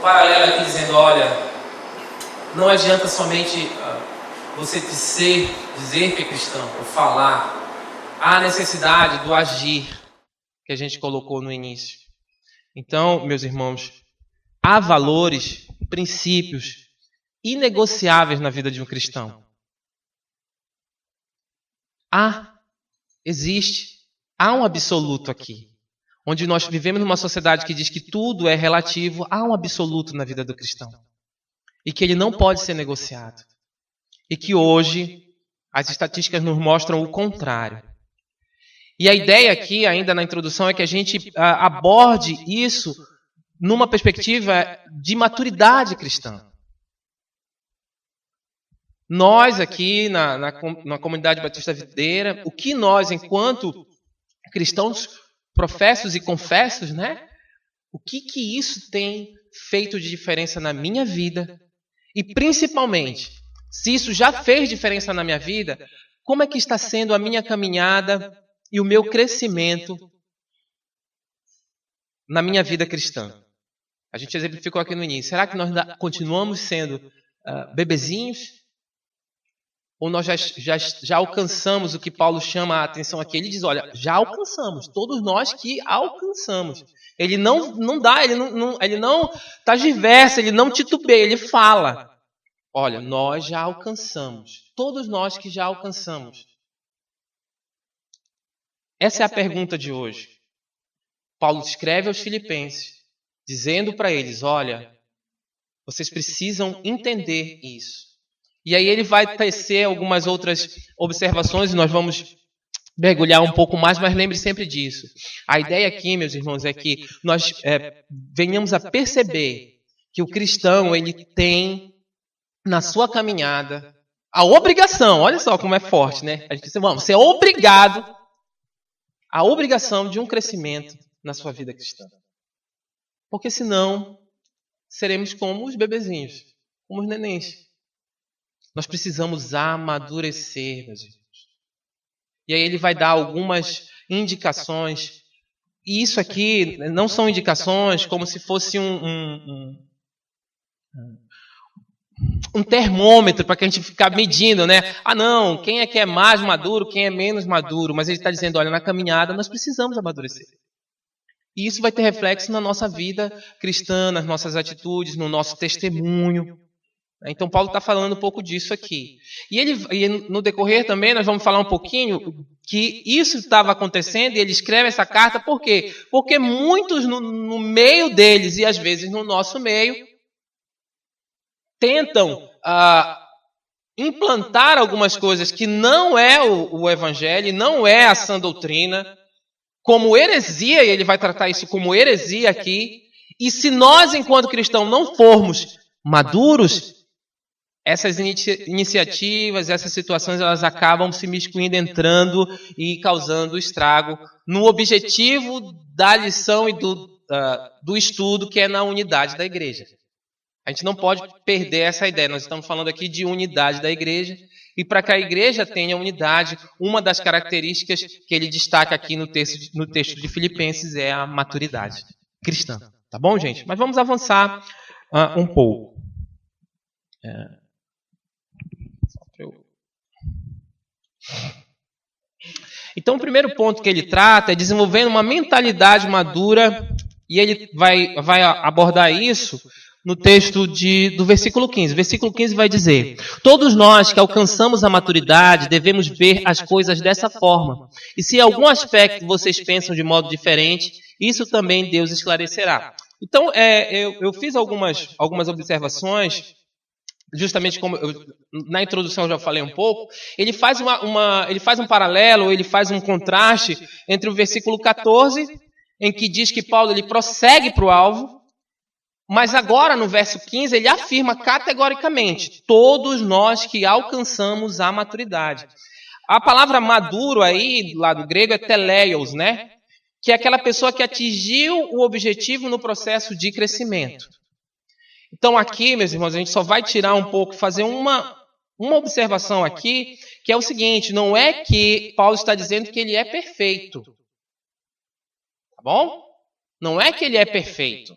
paralelo aqui dizendo, olha, não adianta somente você dizer que é cristão, ou falar. Há necessidade do agir que a gente colocou no início. Então, meus irmãos, há valores, princípios inegociáveis na vida de um cristão. Há um absoluto aqui. Onde nós vivemos numa sociedade que diz que tudo é relativo, há um absoluto na vida do cristão. E que ele não pode ser negociado. E que hoje as estatísticas nos mostram o contrário. E a ideia aqui, ainda na introdução, é que a gente aborde isso numa perspectiva de maturidade cristã. Nós aqui na comunidade Batista Videira, o que nós, enquanto cristãos professos e confessos, né? O que isso tem feito de diferença na minha vida? E principalmente, se isso já fez diferença na minha vida, como é que está sendo a minha caminhada e o meu crescimento na minha vida cristã? A gente exemplificou aqui no início. Será que nós continuamos sendo bebezinhos? Ou nós já alcançamos o que Paulo chama a atenção aqui? Ele diz, olha, já alcançamos. Todos nós que alcançamos. Ele não dá, ele não tergiversa, ele não titubeia, ele fala. Olha, nós já alcançamos. Todos nós que já alcançamos. Essa é a pergunta de hoje. Paulo escreve aos Filipenses, dizendo para eles, olha, vocês precisam entender isso. E aí ele vai tecer algumas outras observações e nós vamos mergulhar um pouco mais, mas lembre sempre disso. A ideia aqui, meus irmãos, é que nós venhamos a perceber que o cristão, ele tem na sua caminhada a obrigação, olha só como é forte, né? A gente diz, vamos, você é obrigado, a obrigação de um crescimento na sua vida cristã. Porque senão, seremos como os bebezinhos, como os nenéns. Nós precisamos amadurecer, meus irmãos. E aí ele vai dar algumas indicações. E isso aqui não são indicações como se fosse um termômetro para que a gente ficar medindo, né? Ah, não, quem é que é mais maduro, quem é menos maduro. Mas ele está dizendo, olha, na caminhada nós precisamos amadurecer. E isso vai ter reflexo na nossa vida cristã, nas nossas atitudes, no nosso testemunho. Então, Paulo está falando um pouco disso aqui. E no decorrer também, nós vamos falar um pouquinho que isso estava acontecendo e ele escreve essa carta, por quê? Porque muitos no meio deles e às vezes no nosso meio tentam implantar algumas coisas que não é o evangelho, não é a sã doutrina, como heresia, e ele vai tratar isso como heresia aqui. E se nós, enquanto cristãos, não formos maduros, essas iniciativas, essas situações, elas acabam se miscuindo, entrando e causando estrago no objetivo da lição e do estudo, que é na unidade da igreja. A gente não pode perder essa ideia. Nós estamos falando aqui de unidade da igreja. E para que a igreja tenha unidade, uma das características que ele destaca aqui no texto de Filipenses é a maturidade cristã. Tá bom, gente? Mas vamos avançar um pouco. Então, o primeiro ponto que ele trata é desenvolvendo uma mentalidade madura, e ele vai abordar isso no texto do versículo 15. O versículo 15 vai dizer: todos nós que alcançamos a maturidade devemos ver as coisas dessa forma. E se em algum aspecto vocês pensam de modo diferente, isso também Deus esclarecerá. Então, eu fiz algumas observações. Justamente como na introdução eu já falei um pouco, ele faz ele faz um paralelo, ele faz um contraste entre o versículo 14, em que diz que Paulo ele prossegue para o alvo, mas agora no verso 15 ele afirma categoricamente: todos nós que alcançamos a maturidade. A palavra maduro aí, lá do grego, é teleios, né? Que é aquela pessoa que atingiu o objetivo no processo de crescimento. Então aqui, meus irmãos, a gente só vai tirar um pouco, fazer uma observação aqui, que é o seguinte: não é que Paulo está dizendo que ele é perfeito. Tá bom? Não é que ele é perfeito.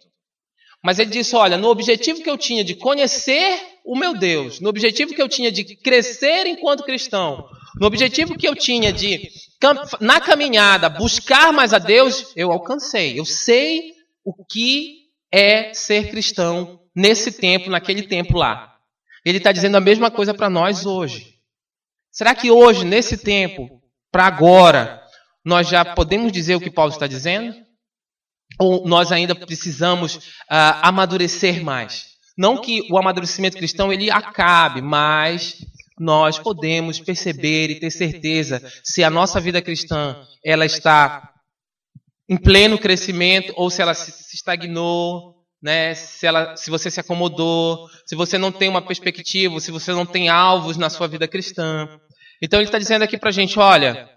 Mas ele disse, olha, no objetivo que eu tinha de conhecer o meu Deus, no objetivo que eu tinha de crescer enquanto cristão, no objetivo que eu tinha de, na caminhada, buscar mais a Deus, eu alcancei. Eu sei o que é ser cristão nesse tempo, naquele tempo lá. Ele está dizendo a mesma coisa para nós hoje. Será que hoje, nesse tempo, para agora, nós já podemos dizer o que Paulo está dizendo? Ou nós ainda precisamos amadurecer mais? Não que o amadurecimento cristão ele acabe, mas nós podemos perceber e ter certeza se a nossa vida cristã ela está em pleno crescimento ou se ela se estagnou, né? Se você se acomodou, se você não tem uma perspectiva, se você não tem alvos na sua vida cristã. Então ele está dizendo aqui para a gente, olha,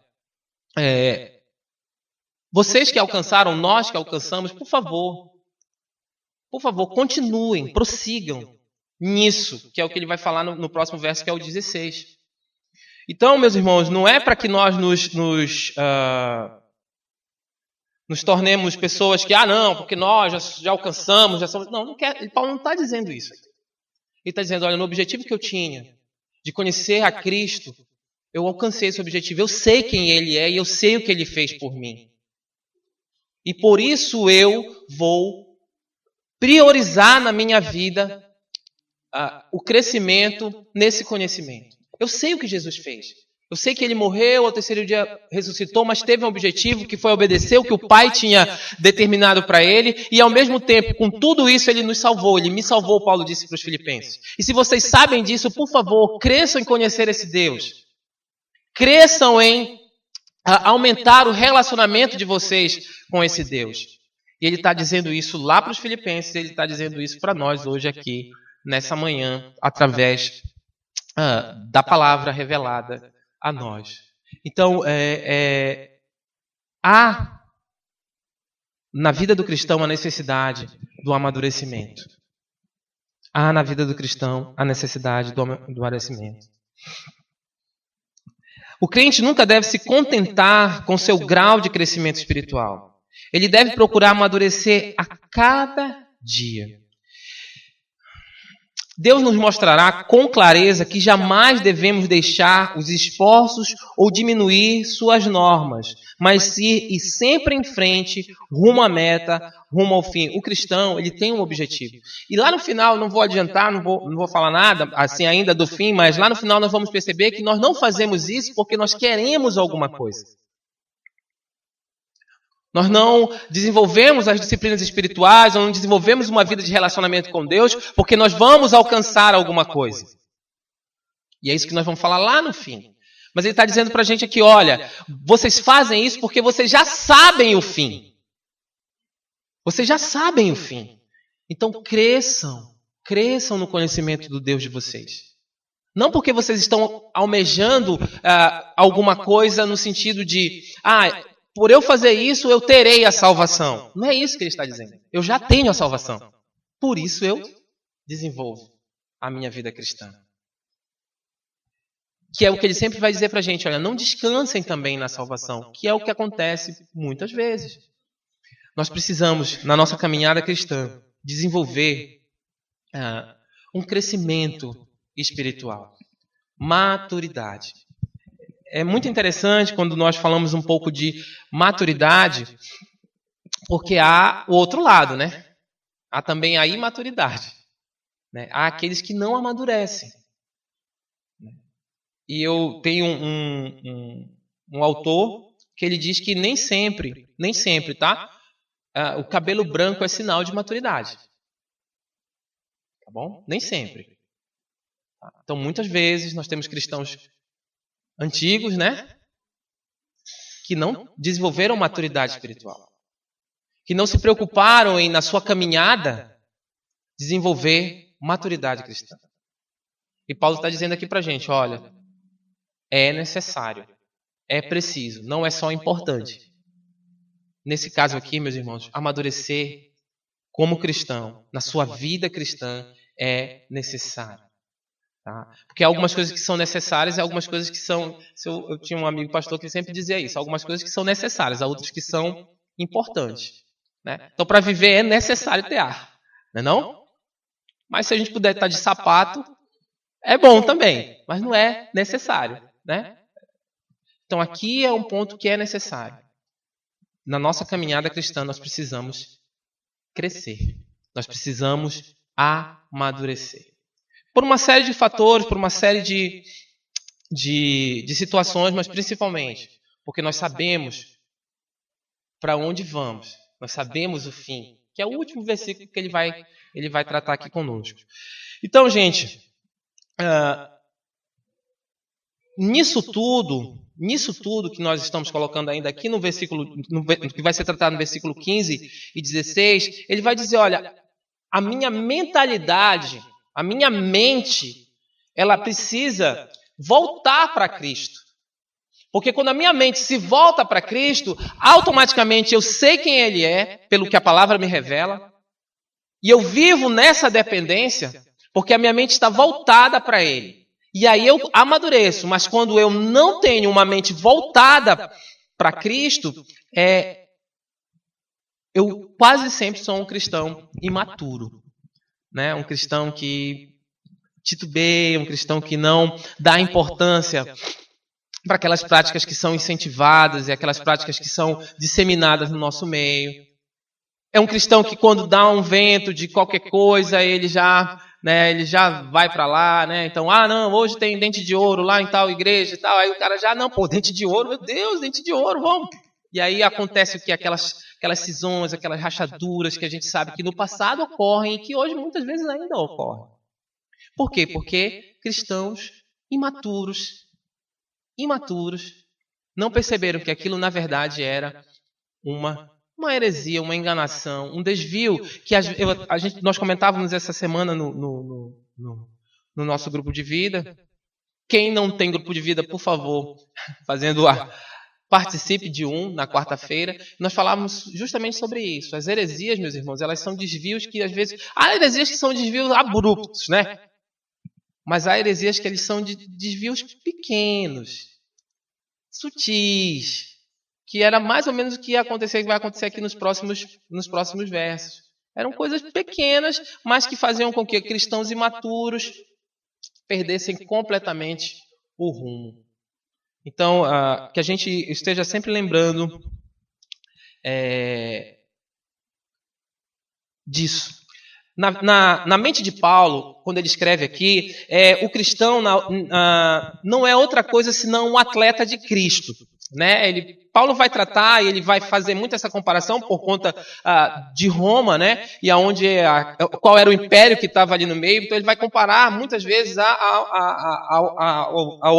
vocês que alcançaram, nós que alcançamos, por favor, continuem, prossigam nisso, que é o que ele vai falar no próximo verso, que é o 16. Então, meus irmãos, não é para que nós nos tornemos pessoas que, não, porque nós já alcançamos, já somos... Não quer, Paulo não está dizendo isso. Ele está dizendo, olha, no objetivo que eu tinha de conhecer a Cristo, eu alcancei esse objetivo, eu sei quem Ele é e eu sei o que Ele fez por mim. E por isso eu vou priorizar na minha vida o crescimento nesse conhecimento. Eu sei o que Jesus fez. Eu sei que Ele morreu, ao terceiro dia ressuscitou, mas teve um objetivo que foi obedecer o que o Pai tinha determinado para Ele. E ao mesmo tempo, com tudo isso, Ele nos salvou. Ele me salvou, Paulo disse para os filipenses. E se vocês sabem disso, por favor, cresçam em conhecer esse Deus. Cresçam em aumentar o relacionamento de vocês com esse Deus. E ele está dizendo isso lá para os filipenses, ele está dizendo isso para nós hoje aqui, nessa manhã, através da palavra revelada a nós. Então, há na vida do cristão a necessidade do amadurecimento. Há na vida do cristão a necessidade do amadurecimento. O crente nunca deve se contentar com seu grau de crescimento espiritual. Ele deve procurar amadurecer a cada dia. Deus nos mostrará com clareza que jamais devemos deixar os esforços ou diminuir suas normas, mas ir sempre em frente, rumo à meta, rumo ao fim. O cristão, ele tem um objetivo. E lá no final, não vou adiantar, não vou falar nada assim ainda do fim, mas lá no final nós vamos perceber que nós não fazemos isso porque nós queremos alguma coisa. Nós não desenvolvemos as disciplinas espirituais, não desenvolvemos uma vida de relacionamento com Deus, porque nós vamos alcançar alguma coisa. E é isso que nós vamos falar lá no fim. Mas ele está dizendo para a gente aqui, olha, vocês fazem isso porque vocês já sabem o fim. Vocês já sabem o fim. Então cresçam no conhecimento do Deus de vocês. Não porque vocês estão almejando alguma coisa no sentido de... por eu fazer isso, eu terei a salvação. Não é isso que ele está dizendo. Eu já tenho a salvação. Por isso eu desenvolvo a minha vida cristã. Que é o que ele sempre vai dizer para a gente. Olha, não descansem também na salvação. Que é o que acontece muitas vezes. Nós precisamos, na nossa caminhada cristã, desenvolver um crescimento espiritual. Maturidade. É muito interessante quando nós falamos um pouco de maturidade, porque há o outro lado, né? Há também a imaturidade. Né? Há aqueles que não amadurecem. E eu tenho um autor que ele diz que nem sempre, tá? O cabelo branco é sinal de maturidade. Tá bom? Nem sempre. Então, muitas vezes, nós temos cristãos antigos, né? Que não desenvolveram maturidade espiritual. Que não se preocuparam em, na sua caminhada, desenvolver maturidade cristã. E Paulo está dizendo aqui para a gente, olha, é necessário, é preciso, não é só importante. Nesse caso aqui, meus irmãos, amadurecer como cristão, na sua vida cristã, é necessário. Tá? Porque há algumas coisas que são necessárias e algumas coisas que são... Eu tinha um amigo pastor que sempre dizia isso. Algumas coisas que são necessárias, há outras que são importantes. Né? Então, para viver é necessário ter ar. Não é não? Mas se a gente puder estar de sapato, é bom também, mas não é necessário, né? Então aqui é um ponto que é necessário. Na nossa caminhada cristã, nós precisamos crescer. Nós precisamos amadurecer. Por uma série de fatores, por uma série de situações, mas principalmente porque nós sabemos para onde vamos. Nós sabemos o fim, que é o último versículo que ele vai tratar aqui conosco. Então, gente, nisso tudo que nós estamos colocando ainda aqui no versículo, que vai ser tratado no versículo 15 e 16, ele vai dizer, olha, a minha mentalidade, a minha mente, ela precisa voltar para Cristo. Porque quando a minha mente se volta para Cristo, automaticamente eu sei quem Ele é, pelo que a palavra me revela, e eu vivo nessa dependência, porque a minha mente está voltada para Ele. E aí eu amadureço, mas quando eu não tenho uma mente voltada para Cristo, eu quase sempre sou um cristão imaturo, né? Um cristão que titubeia, um cristão que não dá importância para aquelas práticas que são incentivadas e aquelas práticas que são disseminadas no nosso meio. É um cristão que quando dá um vento de qualquer coisa, ele já vai para lá, né? Então, não, hoje tem dente de ouro lá em tal igreja e tal. Aí o cara já, não, pô, dente de ouro, meu Deus, dente de ouro, vamos. E aí acontece o que? Aquelas cisões, aquelas rachaduras que a gente sabe que no passado ocorrem e que hoje muitas vezes ainda ocorrem. Por quê? Porque cristãos imaturos não perceberam que aquilo na verdade era uma heresia, uma enganação, um desvio que nós comentávamos essa semana no nosso grupo de vida. Quem não tem grupo de vida, por favor, participe de na quarta-feira. Nós falávamos justamente sobre isso. As heresias, meus irmãos, elas são desvios que às vezes... Há heresias que são desvios abruptos, né? Mas há heresias que eles são de desvios pequenos, sutis, que era mais ou menos o que ia acontecer, que vai acontecer aqui nos próximos versos. Eram coisas pequenas, mas que faziam com que cristãos imaturos perdessem completamente o rumo. Então, que a gente esteja sempre lembrando disso. Na mente de Paulo, quando ele escreve aqui, o cristão não é outra coisa senão um atleta de Cristo. Né? Paulo vai tratar e ele vai fazer muito essa comparação por conta de Roma, né? E qual era o império que estava ali no meio. Então ele vai comparar muitas vezes ao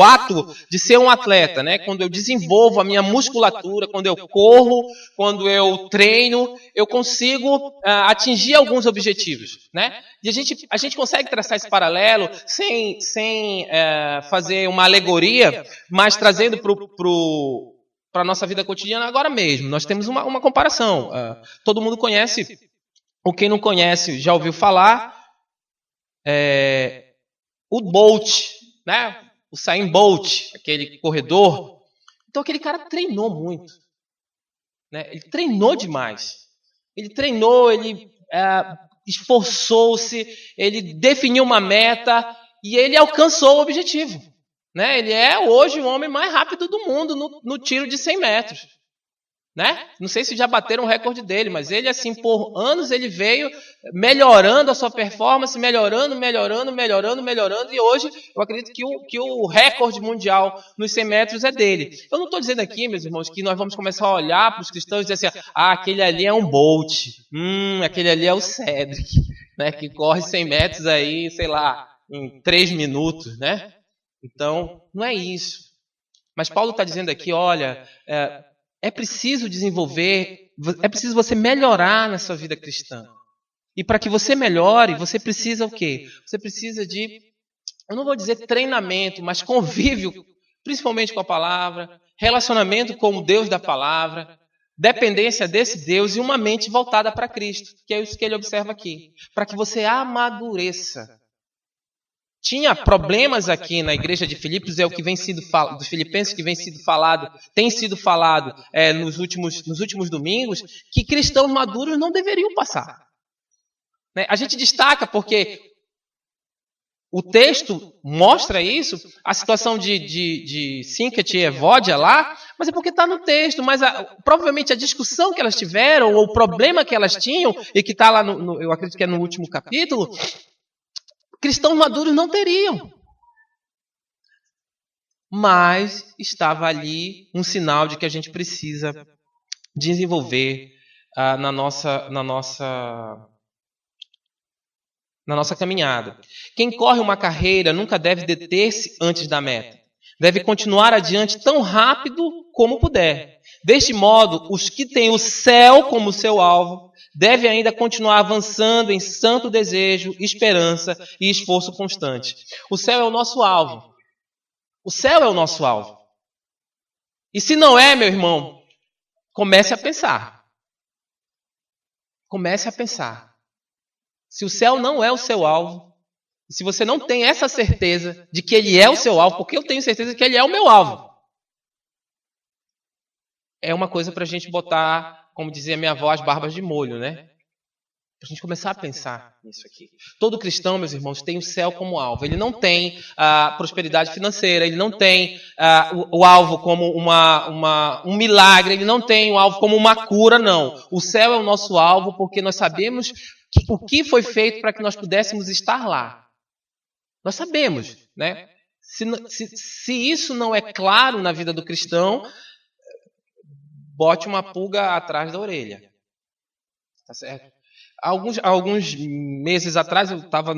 ato de ser um atleta, né? Quando eu desenvolvo a minha musculatura, quando eu corro, quando eu treino, eu consigo atingir alguns objetivos, né? E a gente consegue traçar esse paralelo sem fazer uma alegoria, mas trazendo para a nossa vida cotidiana agora mesmo. Nós temos uma comparação. Todo mundo conhece, ou quem não conhece já ouviu falar, o Bolt, né? O Usain Bolt, aquele corredor. Então aquele cara treinou muito. Né? Ele treinou demais. Ele treinou, ele esforçou-se, ele definiu uma meta e ele alcançou o objetivo. Né? Ele é hoje o homem mais rápido do mundo no tiro de 100 metros. Né? Não sei se já bateram o recorde dele, mas ele, assim, por anos, ele veio melhorando a sua performance, melhorando, e hoje eu acredito que o recorde mundial nos 100 metros é dele. Eu não estou dizendo aqui, meus irmãos, que nós vamos começar a olhar para os cristãos e dizer assim, aquele ali é um Bolt, aquele ali é o Cedric, né, que corre 100 metros aí, sei lá, em 3 minutos, né? Então, não é isso. Mas Paulo está dizendo aqui, olha, é preciso desenvolver, é preciso você melhorar na sua vida cristã. E para que você melhore, você precisa o quê? Você precisa de, eu não vou dizer treinamento, mas convívio, principalmente com a palavra, relacionamento com o Deus da palavra, dependência desse Deus e uma mente voltada para Cristo, que é isso que ele observa aqui. Para que você amadureça. Tinha problemas aqui na igreja de Filipos, é o que vem sido falado, dos filipenses que tem sido falado nos últimos domingos, que cristãos maduros não deveriam passar. Né? A gente destaca porque o texto mostra isso, a situação de Sinket e Evódia lá, mas é porque está no texto. Mas provavelmente a discussão que elas tiveram, ou o problema que elas tinham, e que está lá, eu acredito que é no último capítulo, cristãos maduros não teriam. Mas estava ali um sinal de que a gente precisa desenvolver na nossa caminhada. Quem corre uma carreira nunca deve deter-se antes da meta. Deve continuar adiante tão rápido como puder. Deste modo, os que têm o céu como seu alvo devem ainda continuar avançando em santo desejo, esperança e esforço constante. O céu é o nosso alvo. O céu é o nosso alvo. E se não é, meu irmão, comece a pensar. Comece a pensar. Se o céu não é o seu alvo, se você não tem essa certeza de que ele é o seu alvo, porque eu tenho certeza de que ele é o meu alvo, é uma coisa para a gente botar, como dizia minha avó, as barbas de molho, né? Para a gente começar a pensar nisso aqui. Todo cristão, meus irmãos, tem o céu como alvo. Ele não tem a prosperidade financeira, ele não tem o alvo como um milagre, ele não tem o alvo como uma cura, não. O céu é o nosso alvo porque nós sabemos o que foi feito para que nós pudéssemos estar lá. Nós sabemos, né? Se isso não é claro na vida do cristão, bote uma pulga atrás da orelha. Tá certo? Alguns meses atrás, eu estava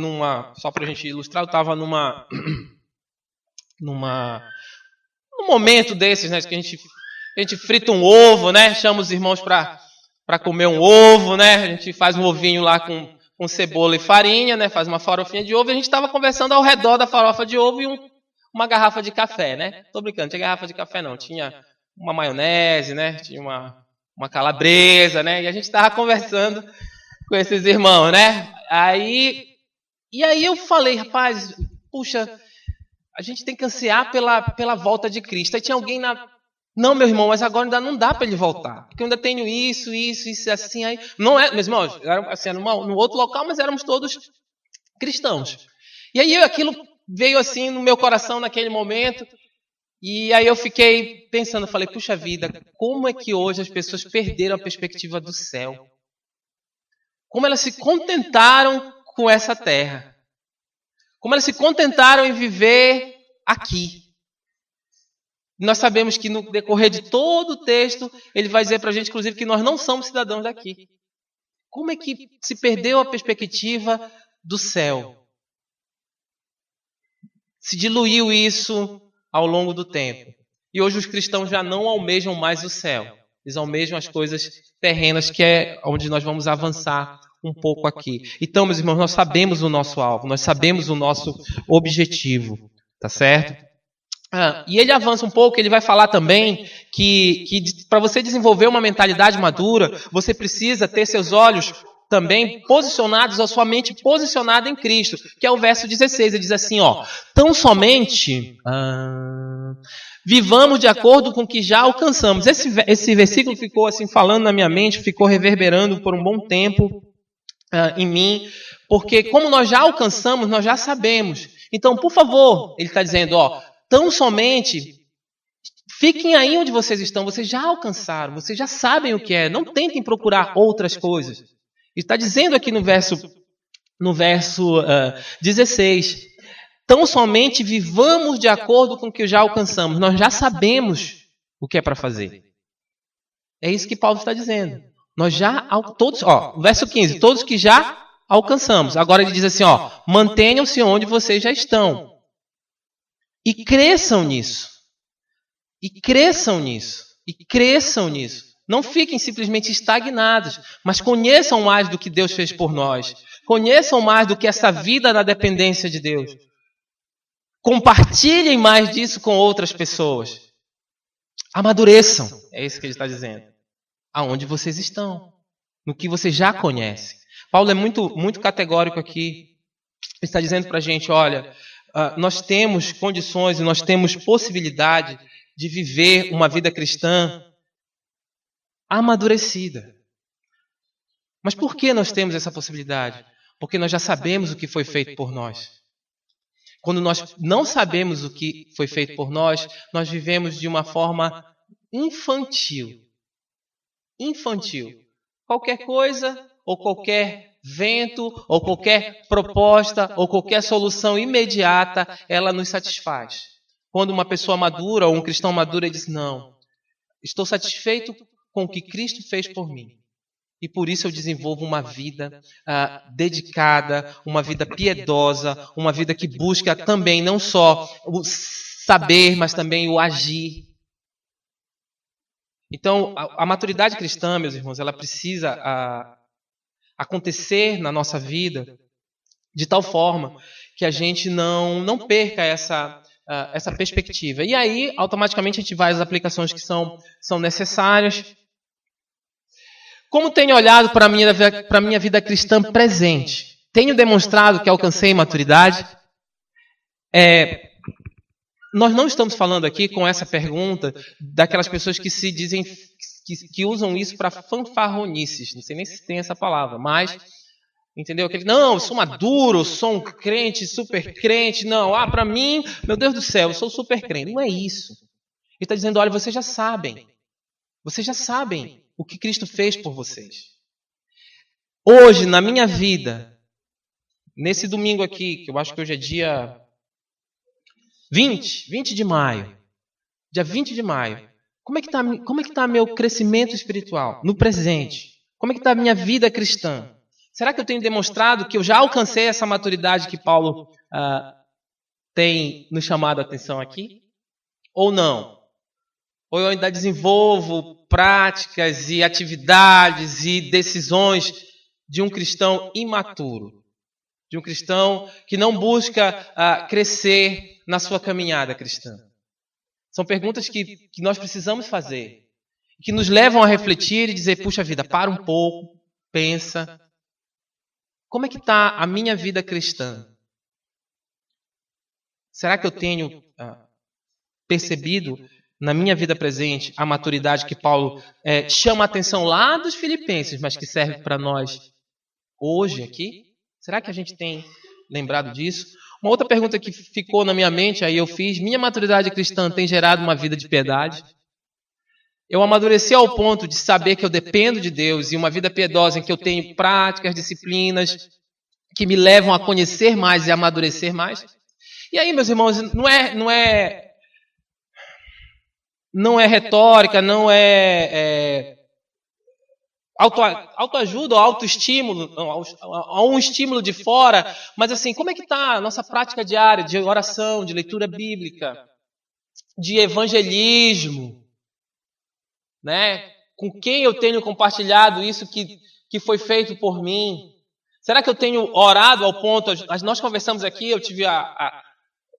só para a gente ilustrar, eu estava num momento desses, né, que a gente frita um ovo, né, chama os irmãos para comer um ovo, né, a gente faz um ovinho lá com cebola e farinha, né, faz uma farofinha de ovo, e a gente estava conversando ao redor da farofa de ovo e uma garrafa de café, né, tô brincando, não tinha garrafa de café não, tinha uma maionese, né, tinha uma calabresa, né, e a gente estava conversando com esses irmãos, né? E aí eu falei, rapaz, puxa, a gente tem que ansiar pela volta de Cristo. Aí tinha alguém não, meu irmão, mas agora ainda não dá para ele voltar, porque eu ainda tenho isso, assim, aí. Não é, meus irmãos, era assim, no outro local, mas éramos todos cristãos. E aí aquilo veio assim no meu coração naquele momento, e aí eu fiquei pensando, falei, puxa vida, como é que hoje as pessoas perderam a perspectiva do céu? Como elas se contentaram com essa terra. Como elas se contentaram em viver aqui. Nós sabemos que no decorrer de todo o texto, ele vai dizer para a gente, inclusive, que nós não somos cidadãos daqui. Como é que se perdeu a perspectiva do céu? Se diluiu isso ao longo do tempo. E hoje os cristãos já não almejam mais o céu. Eles almejam as coisas terrenas, que é onde nós vamos avançar um pouco aqui. Então, meus irmãos, nós sabemos o nosso alvo, nós sabemos o nosso objetivo, tá certo? E ele avança um pouco, ele vai falar também que para você desenvolver uma mentalidade madura, você precisa ter seus olhos também posicionados, a sua mente posicionada em Cristo, que é o verso 16, ele diz assim, tão somente vivamos de acordo com o que já alcançamos. Esse versículo ficou assim falando na minha mente, ficou reverberando por um bom tempo em mim, porque como nós já alcançamos, nós já sabemos. Então, por favor, ele está dizendo, tão somente fiquem aí onde vocês estão, vocês já alcançaram, vocês já sabem o que é, não tentem procurar outras coisas. Ele está dizendo aqui no verso 16, tão somente vivamos de acordo com o que já alcançamos. Nós já sabemos o que é para fazer. É isso que Paulo está dizendo. Nós já, todos, verso 15, todos que já alcançamos. Agora ele diz assim, mantenham-se onde vocês já estão. E cresçam nisso. E cresçam nisso. E cresçam nisso. Não fiquem simplesmente estagnados, mas conheçam mais do que Deus fez por nós. Conheçam mais do que essa vida na dependência de Deus. Compartilhem mais disso com outras pessoas. Amadureçam. É isso que ele está dizendo. Aonde vocês estão. No que vocês já conhecem. Paulo é muito, muito categórico aqui. Ele está dizendo para a gente, olha, nós temos condições e nós temos possibilidade de viver uma vida cristã amadurecida. Mas por que nós temos essa possibilidade? Porque nós já sabemos o que foi feito por nós. Quando nós não sabemos o que foi feito por nós, nós vivemos de uma forma infantil. Infantil. Qualquer coisa, ou qualquer vento, ou qualquer proposta, ou qualquer solução imediata, ela nos satisfaz. Quando uma pessoa madura, ou um cristão maduro, ele diz, não, estou satisfeito com o que Cristo fez por mim. E por isso eu desenvolvo uma vida dedicada, uma vida piedosa, uma vida que busca também não só o saber, mas também o agir. Então, a maturidade cristã, meus irmãos, ela precisa acontecer na nossa vida de tal forma que a gente não perca essa perspectiva. E aí, automaticamente, a gente vai às aplicações que são necessárias. Como tenho olhado para a minha vida cristã presente? Tenho demonstrado que alcancei maturidade? Nós não estamos falando aqui com essa pergunta daquelas pessoas que se dizem, que usam isso para fanfarronices. Não sei nem se tem essa palavra, mas, entendeu? Não, eu sou maduro, eu sou um crente, super crente. Não, para mim, meu Deus do céu, eu sou super crente. Não é isso. Ele está dizendo, olha, vocês já sabem o que Cristo fez por vocês. Hoje, na minha vida, nesse domingo aqui, que eu acho que hoje é dia 20 de maio, dia 20 de maio, como é que está meu crescimento espiritual no presente? Como é que está a minha vida cristã? Será que eu tenho demonstrado que eu já alcancei essa maturidade que Paulo tem nos chamado a atenção aqui? Ou não? Ou eu ainda desenvolvo práticas e atividades e decisões de um cristão imaturo, de um cristão que não busca crescer na sua caminhada cristã? São perguntas que nós precisamos fazer, que nos levam a refletir e dizer, puxa vida, para um pouco, pensa, como é que está a minha vida cristã? Será que eu tenho percebido na minha vida presente a maturidade que Paulo chama a atenção lá dos Filipenses, mas que serve para nós hoje aqui? Será que a gente tem lembrado disso? Uma outra pergunta que ficou na minha mente, aí eu fiz, minha maturidade cristã tem gerado uma vida de piedade? Eu amadureci ao ponto de saber que eu dependo de Deus e uma vida piedosa em que eu tenho práticas, disciplinas que me levam a conhecer mais e a amadurecer mais? E aí, meus irmãos, não é retórica, não é autoajuda ou autoestímulo, um estímulo de fora, mas assim, como é que está a nossa prática diária de oração, de leitura bíblica, de evangelismo, né? Com quem eu tenho compartilhado isso que foi feito por mim? Será que eu tenho orado ao ponto, nós conversamos aqui, eu tive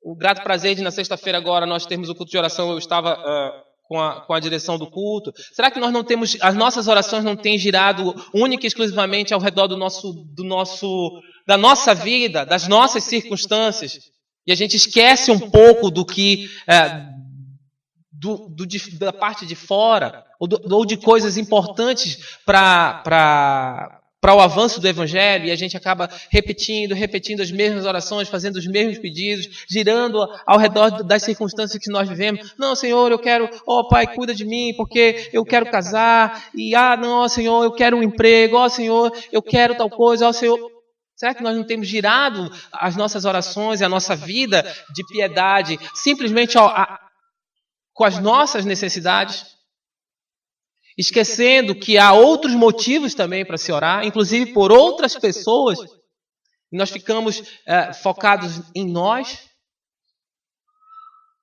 o grato prazer de na sexta-feira agora nós termos o culto de oração, eu estava com a direção do culto. Será que nós não temos, as nossas orações não têm girado única e exclusivamente ao redor da nossa vida, das nossas circunstâncias? E a gente esquece um pouco do que da parte de fora, ou de coisas importantes para o avanço do Evangelho, e a gente acaba repetindo as mesmas orações, fazendo os mesmos pedidos, girando ao redor das circunstâncias que nós vivemos. Não, Senhor, eu quero, Pai, cuida de mim, porque eu quero casar, e não, Senhor, eu quero um emprego, Senhor, eu quero tal coisa, Senhor. Será que nós não temos girado as nossas orações e a nossa vida de piedade simplesmente com as nossas necessidades? Esquecendo que há outros motivos também para se orar, inclusive por outras pessoas, e nós ficamos focados em nós.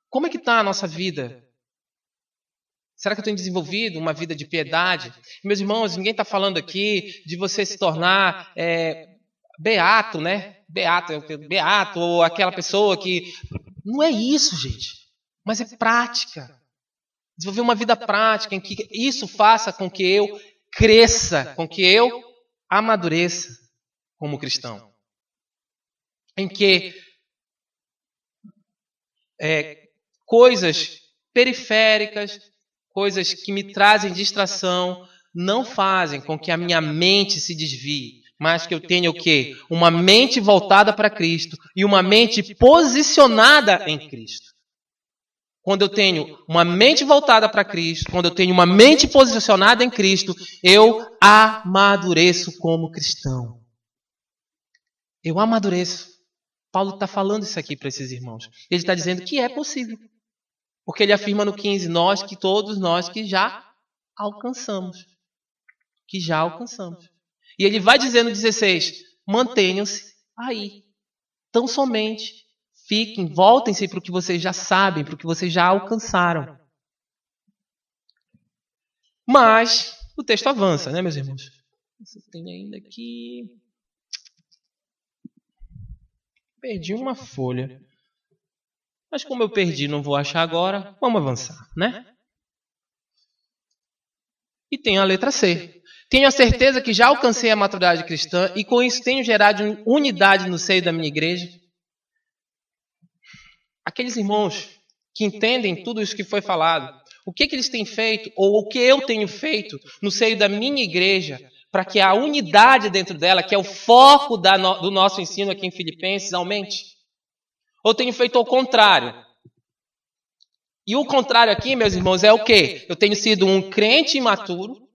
Como é que está a nossa vida? Será que eu tenho desenvolvido uma vida de piedade? Meus irmãos, ninguém está falando aqui de você se tornar beato, né? Beato, ou aquela pessoa que... Não é isso, gente. Mas é prática. Desenvolver uma vida prática em que isso faça com que eu cresça, com que eu amadureça como cristão. Em que coisas periféricas, coisas que me trazem distração, não fazem com que a minha mente se desvie. mas que eu tenha o quê? Uma mente voltada para Cristo e uma mente posicionada em Cristo. Quando eu tenho uma mente voltada para Cristo, quando eu tenho uma mente posicionada em Cristo, eu amadureço como cristão. Eu amadureço. Paulo está falando isso aqui para esses irmãos. Ele está dizendo que é possível. Porque ele afirma no 15, todos nós que já alcançamos. Que já alcançamos. E ele vai dizer no 16, mantenham-se aí. Tão somente fiquem, voltem-se para o que vocês já sabem, para o que vocês já alcançaram. Mas o texto avança, né, meus irmãos? Você tem ainda aqui... Perdi uma folha. Mas como eu perdi, não vou achar agora, vamos avançar, né? E tem a letra C. Tenho a certeza que já alcancei a maturidade cristã e com isso tenho gerado unidade no seio da minha igreja. Aqueles irmãos que entendem tudo isso que foi falado, o que eles têm feito ou o que eu tenho feito no seio da minha igreja para que a unidade dentro dela, que é o foco do nosso ensino aqui em Filipenses, aumente? Ou tenho feito ao contrário? E o contrário aqui, meus irmãos, é o quê? Eu tenho sido um crente imaturo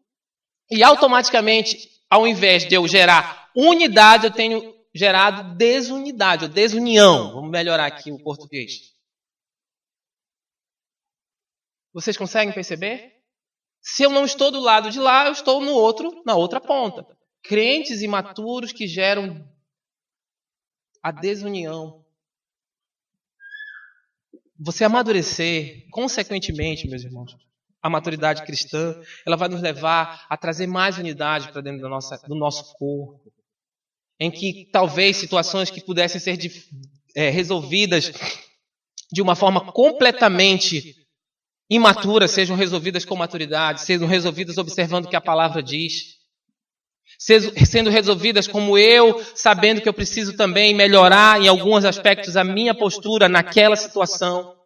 e automaticamente, ao invés de eu gerar unidade, eu tenho gerado desunidade, ou desunião. Vamos melhorar aqui o português. Vocês conseguem perceber? Se eu não estou do lado de lá, eu estou na outra ponta. Crentes imaturos que geram a desunião. Você amadurecer, consequentemente, meus irmãos, a maturidade cristã, ela vai nos levar a trazer mais unidade para dentro do nosso corpo. Em que talvez situações que pudessem ser resolvidas de uma forma completamente imatura sejam resolvidas com maturidade, sejam resolvidas observando o que a palavra diz, sendo resolvidas como eu, sabendo que eu preciso também melhorar em alguns aspectos a minha postura naquela situação.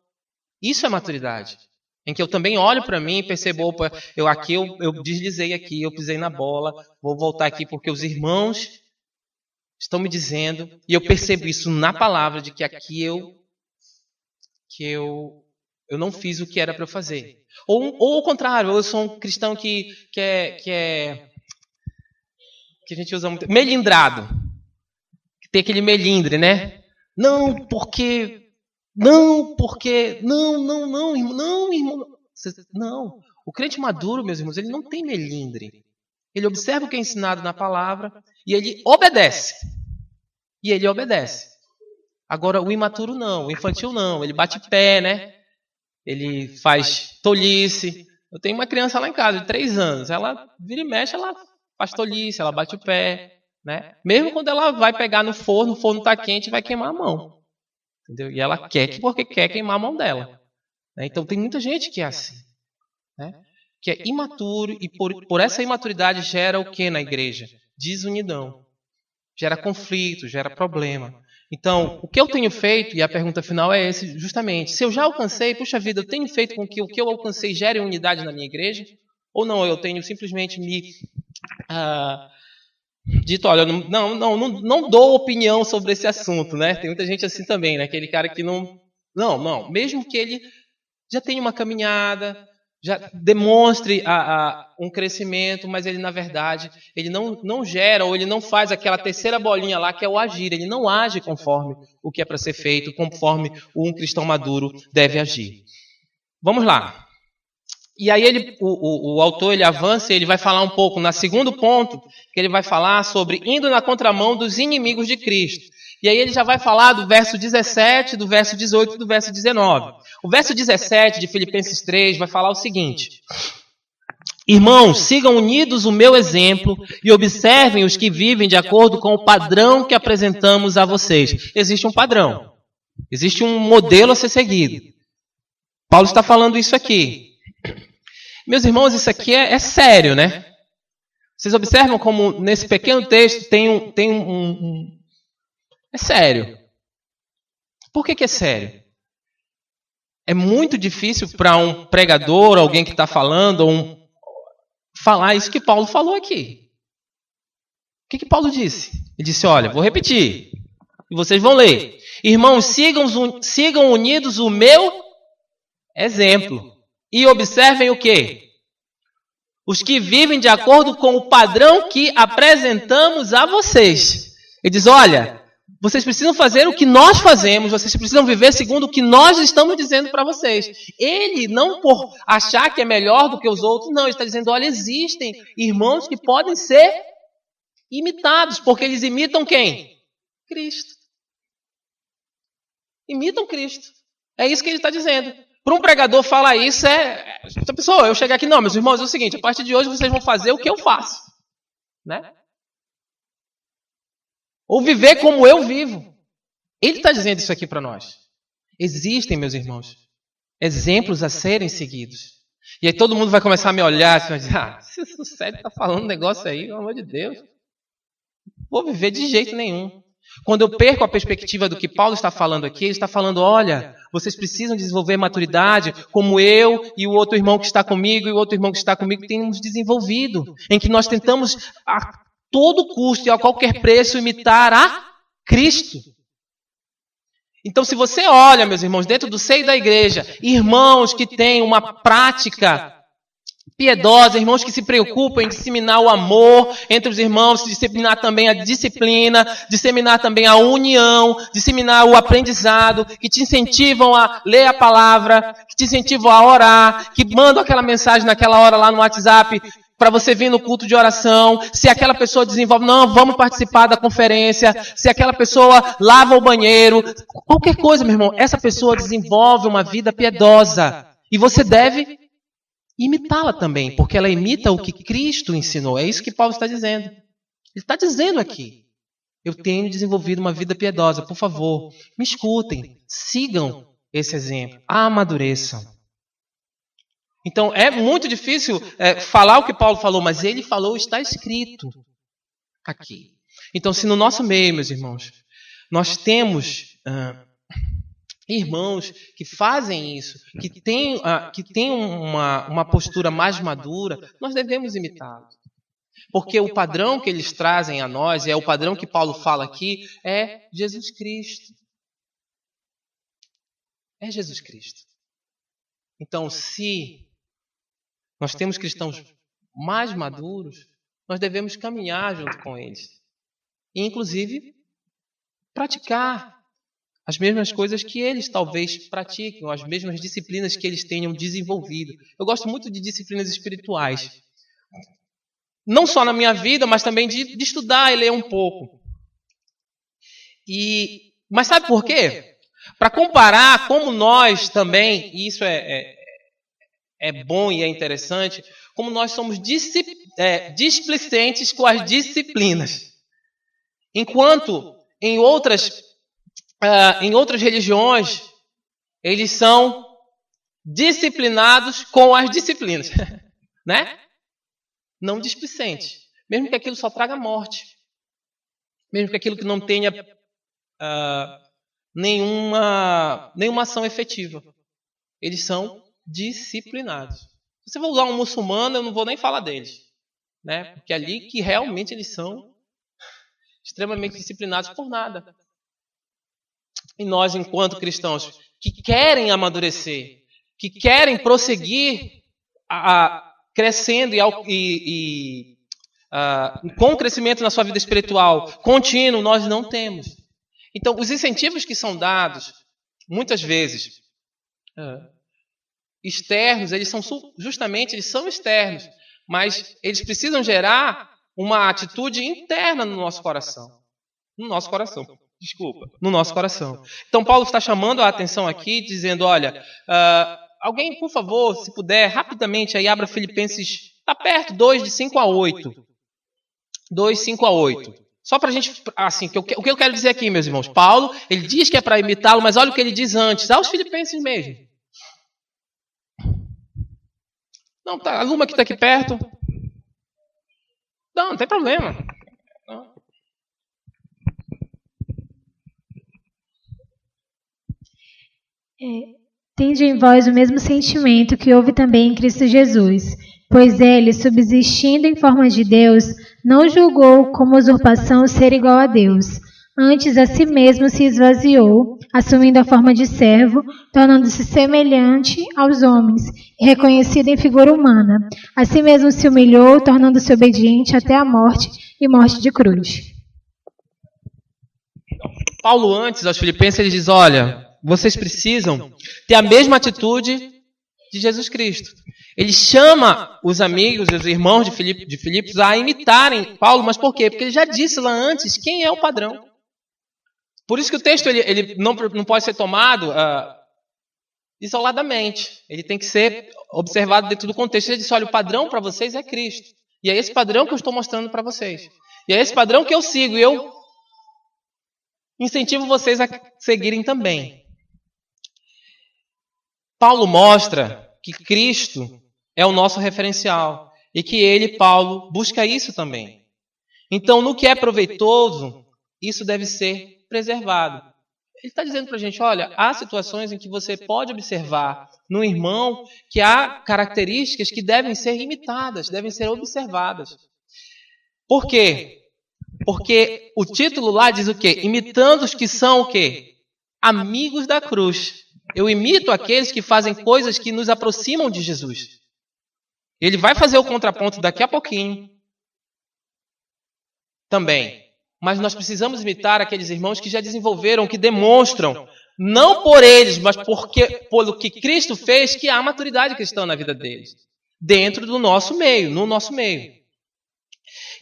Isso é maturidade. Em que eu também olho para mim e percebo, opa, eu deslizei aqui, eu pisei na bola, vou voltar aqui porque os irmãos estão me dizendo, e eu percebo isso na palavra, de que aqui eu não fiz o que era para eu fazer. Ou ao contrário, eu sou um cristão que a gente usa muito, melindrado. Tem aquele melindre, né? Não, porque, irmão, não. O crente maduro, meus irmãos, ele não tem melindre. Ele observa o que é ensinado na palavra e ele obedece. Agora, o imaturo não, o infantil não. Ele bate pé, né? Ele faz tolice. Eu tenho uma criança lá em casa de 3 anos. Ela vira e mexe, ela faz tolice, ela bate o pé, né? Mesmo quando ela vai pegar no forno, o forno está quente, vai queimar a mão. Entendeu? E ela quer porque quer queimar a mão dela. Né? Então tem muita gente que é assim. Né? Que é imaturo e por essa imaturidade gera o que na igreja? Desunidão. Gera conflito, gera problema. Então, o que eu tenho feito, e a pergunta final é esse, justamente, se eu já alcancei, puxa vida, eu tenho feito com que o que eu alcancei gere unidade na minha igreja? Ou não, eu tenho simplesmente dito, olha, não dou opinião sobre esse assunto, né? Tem muita gente assim também, né? Aquele cara que não, mesmo que ele já tenha uma caminhada, já demonstre um crescimento, mas ele, na verdade, ele não gera, ou ele não faz aquela terceira bolinha lá, que é o agir. Ele não age conforme o que é para ser feito, conforme um cristão maduro deve agir. Vamos lá. E aí o autor ele avança e ele vai falar um pouco, no segundo ponto, que ele vai falar sobre indo na contramão dos inimigos de Cristo. E aí ele já vai falar do verso 17, do verso 18 e do verso 19. O verso 17 de Filipenses 3 vai falar o seguinte: irmãos, sigam unidos o meu exemplo e observem os que vivem de acordo com o padrão que apresentamos a vocês. Existe um padrão. Existe um modelo a ser seguido. Paulo está falando isso aqui. Meus irmãos, isso aqui é sério, né? Vocês observam como nesse pequeno texto tem um é sério. Por que é sério? É muito difícil para um pregador, alguém que está falando, falar isso que Paulo falou aqui. que Paulo disse? Ele disse, olha, vou repetir, e vocês vão ler. Irmãos, sigam unidos o meu exemplo. E observem o quê? Os que vivem de acordo com o padrão que apresentamos a vocês. Ele diz, olha, vocês precisam fazer o que nós fazemos, vocês precisam viver segundo o que nós estamos dizendo para vocês. Ele, não por achar que é melhor do que os outros, não, ele está dizendo, olha, existem irmãos que podem ser imitados, porque eles imitam quem? Cristo. Imitam Cristo. É isso que ele está dizendo. Para um pregador falar isso a pessoa, eu chegar aqui, não, meus irmãos, é o seguinte, a partir de hoje vocês vão fazer o que eu faço. Né? Ou viver como eu vivo. Ele está dizendo isso aqui para nós. Existem, meus irmãos, exemplos a serem seguidos. E aí todo mundo vai começar a me olhar e vai dizer, se o Sérgio está falando um negócio aí, pelo amor de Deus, não vou viver de jeito nenhum. Quando eu perco a perspectiva do que Paulo está falando aqui, ele está falando, olha, vocês precisam desenvolver maturidade, como eu e o outro irmão que está comigo e o outro irmão que está comigo temos desenvolvido, em que nós tentamos a todo custo e a qualquer preço imitar a Cristo. Então, se você olha, meus irmãos, dentro do seio da igreja, irmãos que têm uma prática piedosa, irmãos que se preocupam em disseminar o amor entre os irmãos, disseminar também a disciplina, disseminar também a união, disseminar o aprendizado, que te incentivam a ler a palavra, que te incentivam a orar, que mandam aquela mensagem naquela hora lá no WhatsApp para você vir no culto de oração. Se aquela pessoa desenvolve, não, vamos participar da conferência. Se aquela pessoa lava o banheiro, qualquer coisa, meu irmão, essa pessoa desenvolve uma vida piedosa. E você deve imitá-la também, porque ela imita o que Cristo ensinou. É isso que Paulo está dizendo. Ele está dizendo aqui, eu tenho desenvolvido uma vida piedosa. Por favor, me escutem, sigam esse exemplo, amadureçam. Então, é muito difícil falar o que Paulo falou, mas ele falou, está escrito aqui. Então, se no nosso meio, meus irmãos, nós temos irmãos que fazem isso, que têm uma postura mais madura, nós devemos imitá-los. Porque o padrão que eles trazem a nós, e é o padrão que Paulo fala aqui, é Jesus Cristo. É Jesus Cristo. Então, se nós temos cristãos mais maduros, nós devemos caminhar junto com eles. E, inclusive, praticar as mesmas coisas que eles talvez pratiquem, ou as mesmas disciplinas que eles tenham desenvolvido. Eu gosto muito de disciplinas espirituais. Não só na minha vida, mas também de estudar e ler um pouco. Mas sabe por quê? Para comparar como nós também, e isso é bom e é interessante, como nós somos displicentes com as disciplinas. Enquanto em outras religiões, eles são disciplinados com as disciplinas. Né? Não displicentes. Mesmo que aquilo só traga morte. Mesmo que aquilo que não tenha nenhuma ação efetiva. Eles são disciplinados. Se você for usar um muçulmano, eu não vou nem falar deles. Né? Porque é ali que realmente eles são extremamente disciplinados por nada. E nós, enquanto cristãos, que querem amadurecer, que querem prosseguir crescendo com o crescimento na sua vida espiritual contínuo, nós não temos. Então, os incentivos que são dados, muitas vezes, externos, eles são externos, mas eles precisam gerar uma atitude interna no nosso coração. No nosso coração. Então, Paulo está chamando a atenção aqui, dizendo, olha, alguém, por favor, se puder, rapidamente, aí abra Filipenses, está perto, 2, de 5 a 8. 2, 5 a 8. Só para a gente, assim, o que eu quero dizer aqui, meus irmãos, Paulo, ele diz que é para imitá-lo, mas olha o que ele diz antes, aos Filipenses mesmo. Não, tá, alguma que está aqui perto? Não tem problema. Não. tende em vós o mesmo sentimento que houve também em Cristo Jesus. Pois ele, subsistindo em forma de Deus, não julgou como usurpação ser igual a Deus. Antes a si mesmo se esvaziou, assumindo a forma de servo, tornando-se semelhante aos homens, e reconhecido em figura humana. A si mesmo se humilhou, tornando-se obediente até a morte e morte de cruz. Paulo, antes aos Filipenses, ele diz: olha, vocês precisam ter a mesma atitude de Jesus Cristo. Ele chama os amigos, os irmãos de Filipos a imitarem Paulo, mas por quê? Porque ele já disse lá antes quem é o padrão. Por isso que o texto ele não pode ser tomado isoladamente. Ele tem que ser observado dentro do contexto. Ele disse: olha, o padrão para vocês é Cristo. E é esse padrão que eu estou mostrando para vocês. E é esse padrão que eu sigo. E eu incentivo vocês a seguirem também. Paulo mostra que Cristo é o nosso referencial. E que ele, Paulo, busca isso também. Então, no que é proveitoso, isso deve ser preservado. Ele está dizendo para a gente: olha, há situações em que você pode observar no irmão que há características que devem ser imitadas, devem ser observadas. Por quê? Porque o título lá diz o quê? Imitando os que são o quê? Amigos da cruz. Eu imito aqueles que fazem coisas que nos aproximam de Jesus. Ele vai fazer o contraponto daqui a pouquinho também. Mas nós precisamos imitar aqueles irmãos que já desenvolveram, que demonstram, não por eles, mas pelo que Cristo fez, que há maturidade cristã na vida deles. Dentro do nosso meio, no nosso meio.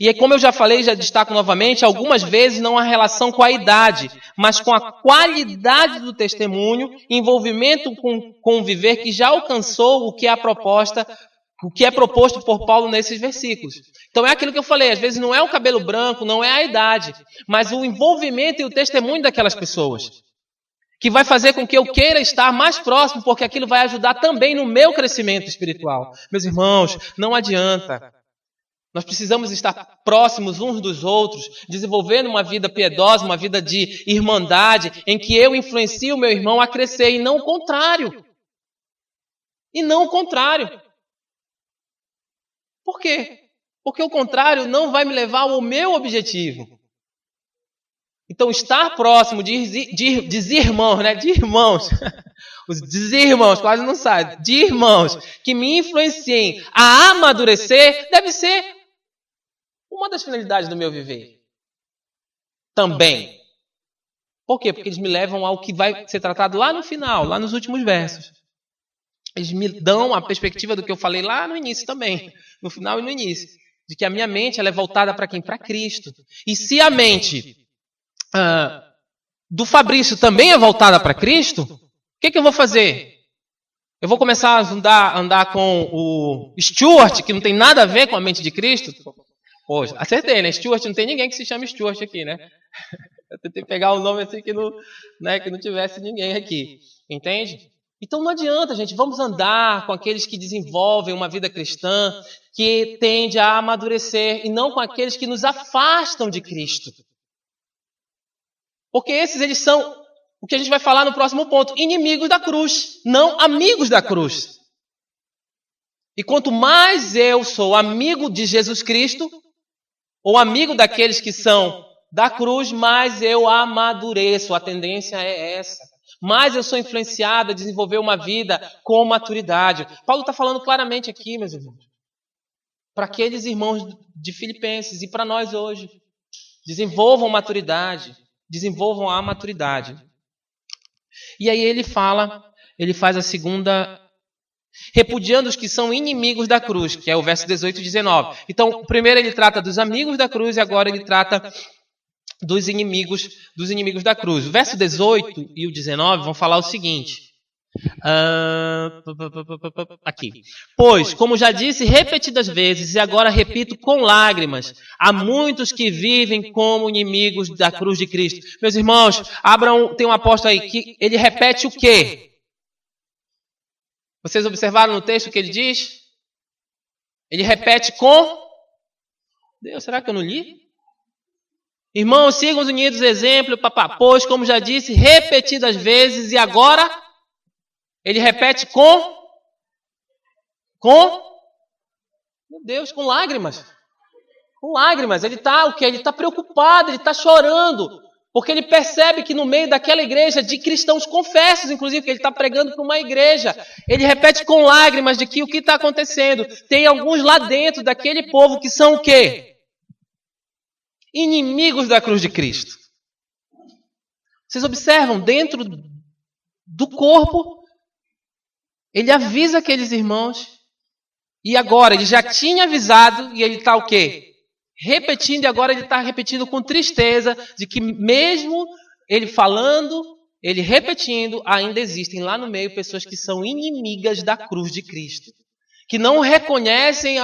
E aí, como eu já falei, já destaco novamente, algumas vezes não há relação com a idade, mas com a qualidade do testemunho, envolvimento com o viver que já alcançou o que é proposto por Paulo nesses versículos. Então é aquilo que eu falei, às vezes não é o cabelo branco, não é a idade, mas o envolvimento e o testemunho daquelas pessoas, que vai fazer com que eu queira estar mais próximo, porque aquilo vai ajudar também no meu crescimento espiritual. Meus irmãos, não adianta. Nós precisamos estar próximos uns dos outros, desenvolvendo uma vida piedosa, uma vida de irmandade, em que eu influencie o meu irmão a crescer, e não o contrário. E não o contrário. Por quê? Porque o contrário não vai me levar ao meu objetivo. Então, estar próximo de irmãos, né? De irmãos. Os desirmãos, quase não saem. De irmãos que me influenciem a amadurecer, deve ser uma das finalidades do meu viver. Também. Por quê? Porque eles me levam ao que vai ser tratado lá no final, lá nos últimos versos. Eles me dão a perspectiva do que eu falei lá no início também. No final e no início. De que a minha mente ela é voltada para quem? Para Cristo. E se a mente do Fabrício também é voltada para Cristo, o que eu vou fazer? Eu vou começar a andar com o Stuart, que não tem nada a ver com a mente de Cristo? Poxa, acertei, né? Stuart, não tem ninguém que se chame Stuart aqui, né? Eu tentei pegar um nome assim que não tivesse ninguém aqui. Entende? Então não adianta, gente. Vamos andar com aqueles que desenvolvem uma vida cristã, que tende a amadurecer, e não com aqueles que nos afastam de Cristo. Porque eles são, o que a gente vai falar no próximo ponto, inimigos da cruz, não amigos da cruz. E quanto mais eu sou amigo de Jesus Cristo, ou amigo daqueles que são da cruz, mais eu amadureço. A tendência é essa. Mais eu sou influenciado a desenvolver uma vida com maturidade. Paulo está falando claramente aqui, meus irmãos. Para aqueles irmãos de Filipenses e para nós hoje. Desenvolvam maturidade. Desenvolvam a maturidade. E aí ele faz a segunda, repudiando os que são inimigos da cruz, que é o verso 18 e 19. Então, primeiro ele trata dos amigos da cruz e agora ele trata dos inimigos da cruz. O verso 18 e o 19 vão falar o seguinte. Aqui. Pois, como já disse repetidas vezes, e agora repito com lágrimas, há muitos que vivem como inimigos da cruz de Cristo. Meus irmãos, tem um apóstolo aí que ele repete o quê? Vocês observaram no texto o que ele diz? Ele repete com... Deus, será que eu não li? Irmãos, sigam os unidos exemplo, pois, como já disse repetidas vezes, e agora... Ele repete meu Deus, com lágrimas. Com lágrimas. Ele está o quê? Ele está preocupado, ele está chorando. Porque ele percebe que no meio daquela igreja de cristãos confessos, inclusive, que ele está pregando para uma igreja, ele repete com lágrimas de que o que está acontecendo. Tem alguns lá dentro daquele povo que são o quê? Inimigos da cruz de Cristo. Vocês observam, dentro do corpo, ele avisa aqueles irmãos, e agora ele já tinha avisado, e ele está o quê? Repetindo, e agora ele está repetindo com tristeza, de que mesmo ele falando, ele repetindo, ainda existem lá no meio pessoas que são inimigas da cruz de Cristo. Que não reconhecem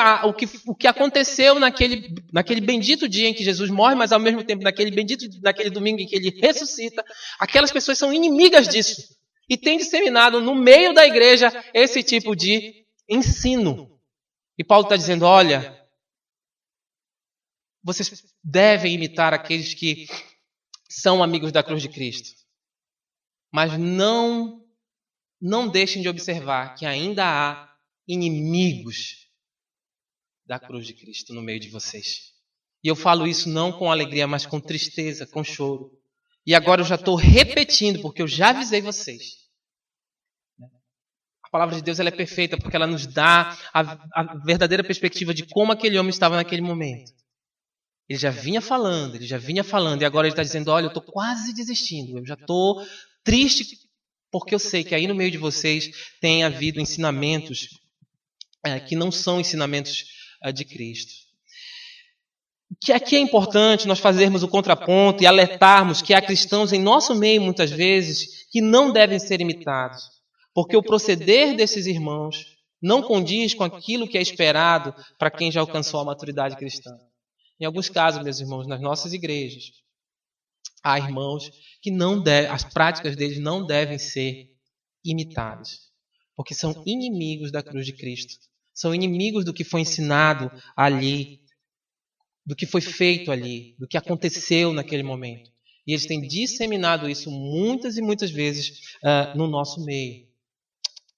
o que aconteceu naquele bendito dia em que Jesus morre, mas ao mesmo tempo naquele domingo em que ele ressuscita. Aquelas pessoas são inimigas disso. E têm disseminado no meio da igreja esse tipo de ensino. E Paulo está dizendo, olha, vocês devem imitar aqueles que são amigos da cruz de Cristo. Mas não deixem de observar que ainda há inimigos da cruz de Cristo no meio de vocês. E eu falo isso não com alegria, mas com tristeza, com choro. E agora eu já estou repetindo, porque eu já avisei vocês. A palavra de Deus ela é perfeita, porque ela nos dá a verdadeira perspectiva de como aquele homem estava naquele momento. Ele já vinha falando, e agora ele está dizendo, olha, eu estou quase desistindo, eu já estou triste, porque eu sei que aí no meio de vocês tem havido ensinamentos que não são ensinamentos de Cristo. Que aqui é importante nós fazermos o contraponto e alertarmos que há cristãos em nosso meio, muitas vezes, que não devem ser imitados, porque o proceder desses irmãos não condiz com aquilo que é esperado para quem já alcançou a maturidade cristã. Em alguns casos, meus irmãos, nas nossas igrejas, há irmãos que as práticas deles não devem ser imitadas, porque são inimigos da cruz de Cristo. São inimigos do que foi ensinado ali, do que foi feito ali, do que aconteceu naquele momento. E eles têm disseminado isso muitas e muitas vezes no nosso meio.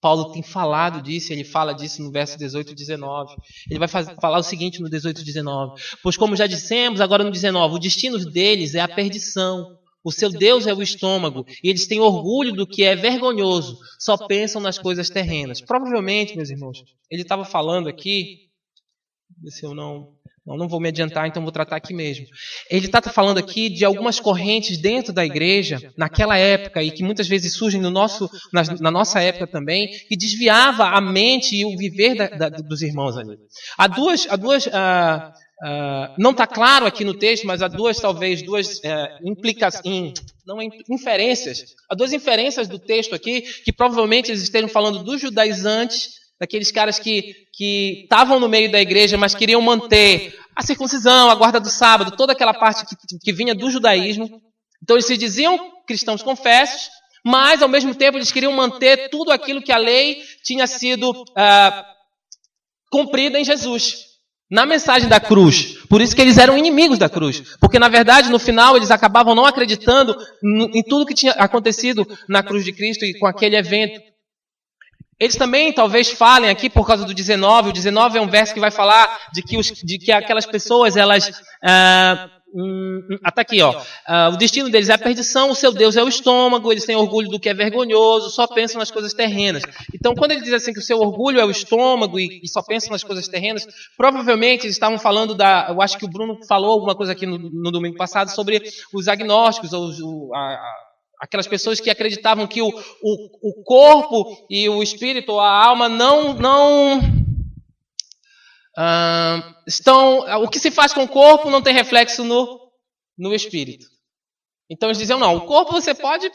Paulo tem falado disso, ele fala disso no verso 18 e 19. Ele vai falar o seguinte no 18 e 19. Pois como já dissemos, agora no 19, o destino deles é a perdição. O seu Deus é o estômago, e eles têm orgulho do que é vergonhoso, só pensam nas coisas terrenas. Provavelmente, meus irmãos, ele estava falando aqui, se eu não vou me adiantar, então vou tratar aqui mesmo. Ele está falando aqui de algumas correntes dentro da igreja, naquela época, e que muitas vezes surgem na nossa época também, que desviava a mente e o viver dos irmãos ali. Há duas não está claro aqui no texto, mas há duas inferências. Há duas inferências do texto aqui, que provavelmente eles estejam falando dos judaizantes, daqueles caras que estavam no meio da igreja, mas queriam manter a circuncisão, a guarda do sábado, toda aquela parte que vinha do judaísmo. Então eles se diziam cristãos confessos, mas ao mesmo tempo eles queriam manter tudo aquilo que a lei tinha sido cumprida em Jesus, na mensagem da cruz. Por isso que eles eram inimigos da cruz. Porque na verdade no final eles acabavam não acreditando em tudo que tinha acontecido na cruz de Cristo e com aquele evento. Eles também talvez falem aqui por causa do 19. O 19 é um verso que vai falar de que aquelas pessoas, elas... Tá aqui, ó. O destino deles é a perdição, o seu Deus é o estômago, eles têm orgulho do que é vergonhoso, só pensam nas coisas terrenas. Então, quando ele diz assim que o seu orgulho é o estômago e só pensam nas coisas terrenas, provavelmente eles estavam falando eu acho que o Bruno falou alguma coisa aqui no domingo passado sobre os agnósticos, aquelas pessoas que acreditavam que o corpo e o espírito, a alma, o que se faz com o corpo não tem reflexo no espírito. Então eles diziam, não, o corpo você pode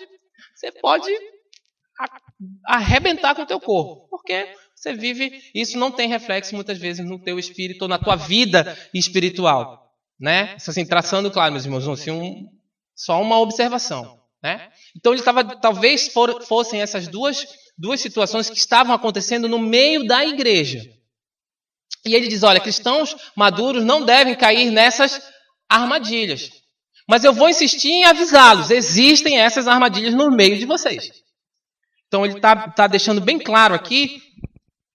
arrebentar com o teu corpo, porque você vive, isso não tem reflexo muitas vezes no teu espírito ou na tua vida espiritual, né? Assim, traçando, claro, meus irmãos, assim, só uma observação. Né? Então ele talvez fossem essas duas situações que estavam acontecendo no meio da igreja. E ele diz, olha, cristãos maduros não devem cair nessas armadilhas. Mas eu vou insistir em avisá-los, existem essas armadilhas no meio de vocês. Então ele está deixando bem claro aqui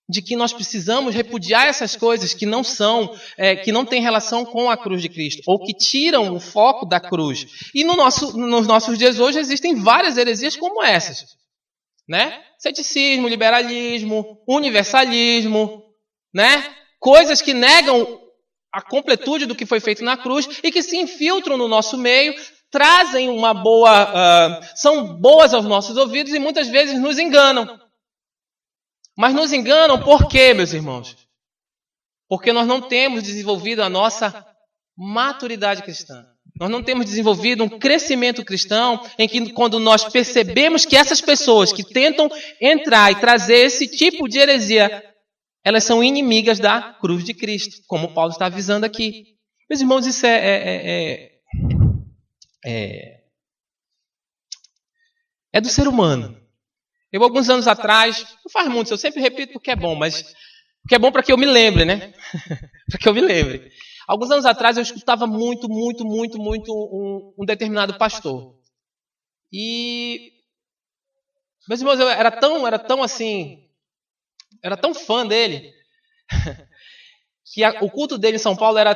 de que nós precisamos repudiar essas coisas que não são, que não têm relação com a cruz de Cristo, ou que tiram o foco da cruz. E nos nossos dias hoje existem várias heresias como essas, né? Ceticismo, liberalismo, universalismo, né? Coisas que negam a completude do que foi feito na cruz e que se infiltram no nosso meio, trazem uma boa, são boas aos nossos ouvidos e muitas vezes nos enganam. Mas nos enganam por quê, meus irmãos? Porque nós não temos desenvolvido a nossa maturidade cristã. Nós não temos desenvolvido um crescimento cristão em que, quando nós percebemos que essas pessoas que tentam entrar e trazer esse tipo de heresia, elas são inimigas da cruz de Cristo, como Paulo está avisando aqui. Meus irmãos, isso é do ser humano. Eu, alguns anos atrás, não faz muito, eu sempre repito porque é bom, mas porque é bom para que eu me lembre, né? Para que eu me lembre. Alguns anos atrás eu escutava muito um determinado pastor. E, meus irmãos, eu era tão fã dele, que o culto dele em São Paulo era,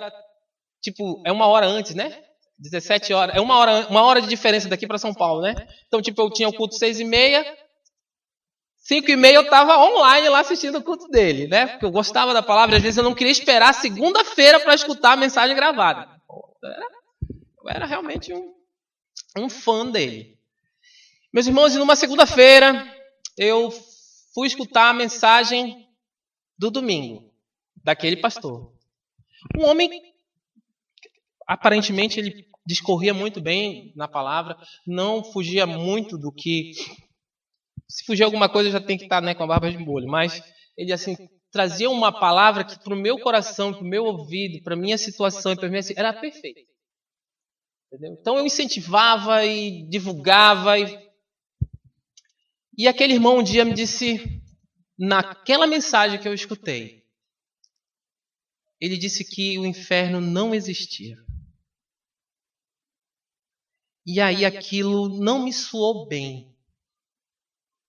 é 1 hora antes, né? 17 horas. É uma hora de diferença daqui para São Paulo, né? Então, eu tinha o culto 6h30, 5h30 eu estava online lá assistindo o culto dele, né? Porque eu gostava da palavra, às vezes eu não queria esperar segunda-feira para escutar a mensagem gravada. Eu era realmente um fã dele. Meus irmãos, e numa segunda-feira eu fui escutar a mensagem do domingo, daquele pastor. Um homem, aparentemente, ele discorria muito bem na palavra, não fugia muito do que... Se fugir alguma coisa, já tem que estar, né, com a barba de molho. Mas ele, trazia uma palavra que para o meu coração, para o meu ouvido, para a minha situação e para mim, era perfeita. Entendeu? Então eu incentivava e divulgava. E aquele irmão um dia me disse, naquela mensagem que eu escutei, ele disse que o inferno não existia. E aí aquilo não me soou bem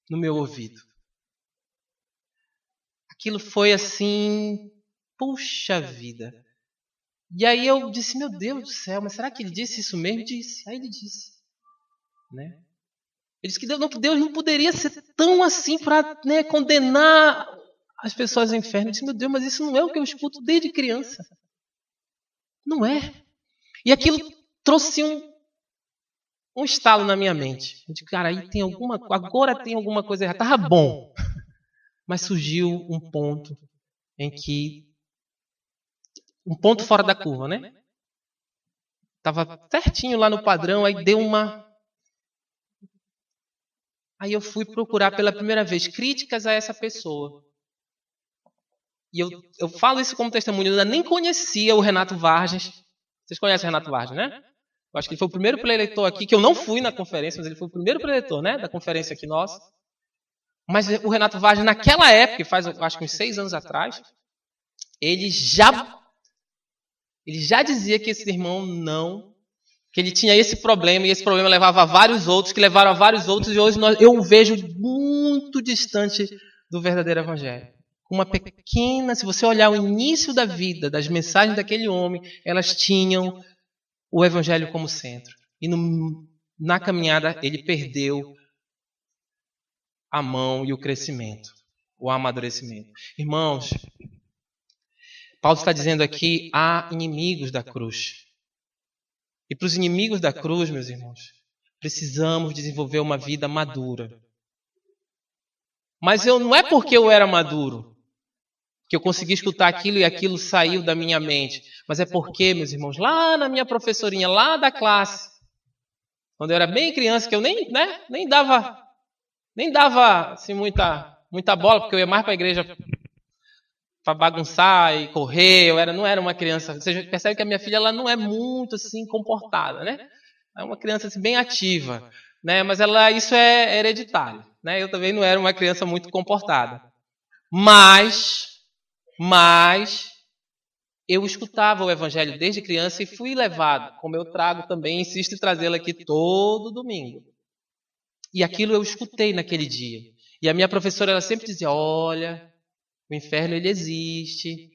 no meu ouvido. Aquilo foi puxa vida. E aí eu disse, meu Deus do céu, mas será que ele disse isso mesmo? Disse. Aí ele disse, né? Ele disse que Deus não poderia ser tão assim para, né, condenar as pessoas ao inferno. Eu disse, meu Deus, mas isso não é o que eu escuto desde criança. Não é. E aquilo trouxe um estalo na minha mente. Eu disse, cara, agora tem alguma coisa errada. Estava bom. Mas surgiu um ponto um ponto fora da curva, né? Estava certinho lá no padrão, aí deu Aí eu fui procurar pela primeira vez críticas a essa pessoa. E eu falo isso como testemunho, eu ainda nem conhecia o Renato Vargas. Vocês conhecem o Renato Vargas, né? Eu acho que ele foi o primeiro preletor aqui, que eu não fui na conferência, mas ele foi o primeiro preletor, né, da conferência aqui nossa. Mas o Renato Vargas, naquela época, faz acho que uns 6 anos atrás, ele já dizia que esse irmão que ele tinha esse problema, e esse problema levava a vários outros, que levaram a vários outros, e hoje eu o vejo muito distante do verdadeiro evangelho. Uma pequena, se você olhar o início da vida, das mensagens daquele homem, elas tinham o evangelho como centro. E na caminhada ele perdeu a mão e o crescimento, o amadurecimento. Irmãos, Paulo está dizendo aqui, há inimigos da cruz. E para os inimigos da cruz, meus irmãos, precisamos desenvolver uma vida madura. Mas não é porque eu era maduro que eu consegui escutar aquilo e aquilo saiu da minha mente. Mas é porque, meus irmãos, lá na minha professorinha, lá da classe, quando eu era bem criança, que eu nem dava assim, muita bola, porque eu ia mais para a igreja para bagunçar e correr, não era uma criança. Você percebe que a minha filha ela não é muito assim comportada, né? É uma criança assim, bem ativa, né? Mas isso é hereditário, né? Eu também não era uma criança muito comportada. Mas eu escutava o evangelho desde criança e fui levado, como eu trago também, insisto em trazê-lo aqui todo domingo. E aquilo eu escutei naquele dia. E a minha professora, ela sempre dizia, olha, o inferno ele existe,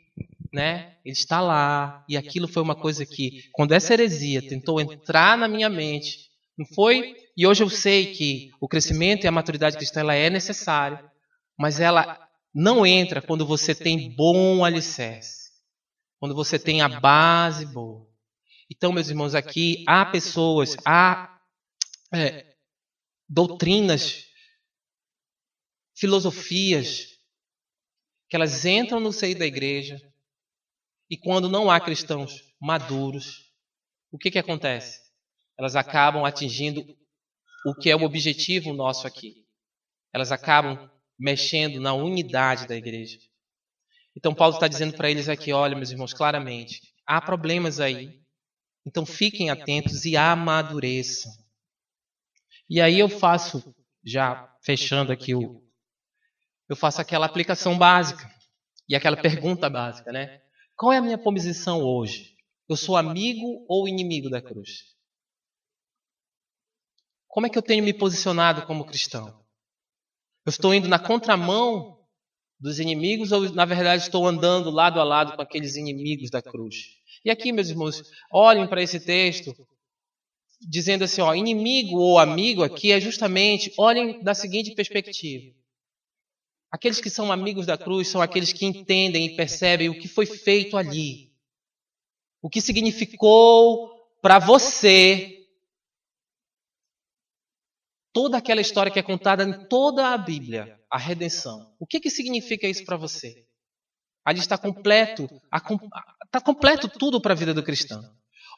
né? Ele está lá. E aquilo foi uma coisa que, quando essa heresia tentou entrar na minha mente, não foi? E hoje eu sei que o crescimento e a maturidade cristã ela é necessária, mas ela não entra quando você tem bom alicerce, quando você tem a base boa. Então, meus irmãos, aqui há pessoas, há doutrinas, filosofias, que elas entram no seio da igreja e quando não há cristãos maduros, o que acontece? Elas acabam atingindo o que é o objetivo nosso aqui. Elas acabam mexendo na unidade da igreja. Então Paulo está dizendo para eles aqui, olha, meus irmãos, claramente, há problemas aí. Então fiquem atentos e amadureçam. E aí eu faço, já fechando aqui, eu faço aquela aplicação básica e aquela pergunta básica, né? Qual é a minha posição hoje? Eu sou amigo ou inimigo da cruz? Como é que eu tenho me posicionado como cristão? Eu estou indo na contramão dos inimigos ou, na verdade, estou andando lado a lado com aqueles inimigos da cruz? E aqui, meus irmãos, olhem para esse texto, dizendo assim, ó, inimigo ou amigo aqui é justamente, olhem da seguinte perspectiva. Aqueles que são amigos da cruz são aqueles que entendem e percebem o que foi feito ali. O que significou para você toda aquela história que é contada em toda a Bíblia, a redenção. O que significa isso para você? Ali está completo, está completo tudo para a vida do cristão.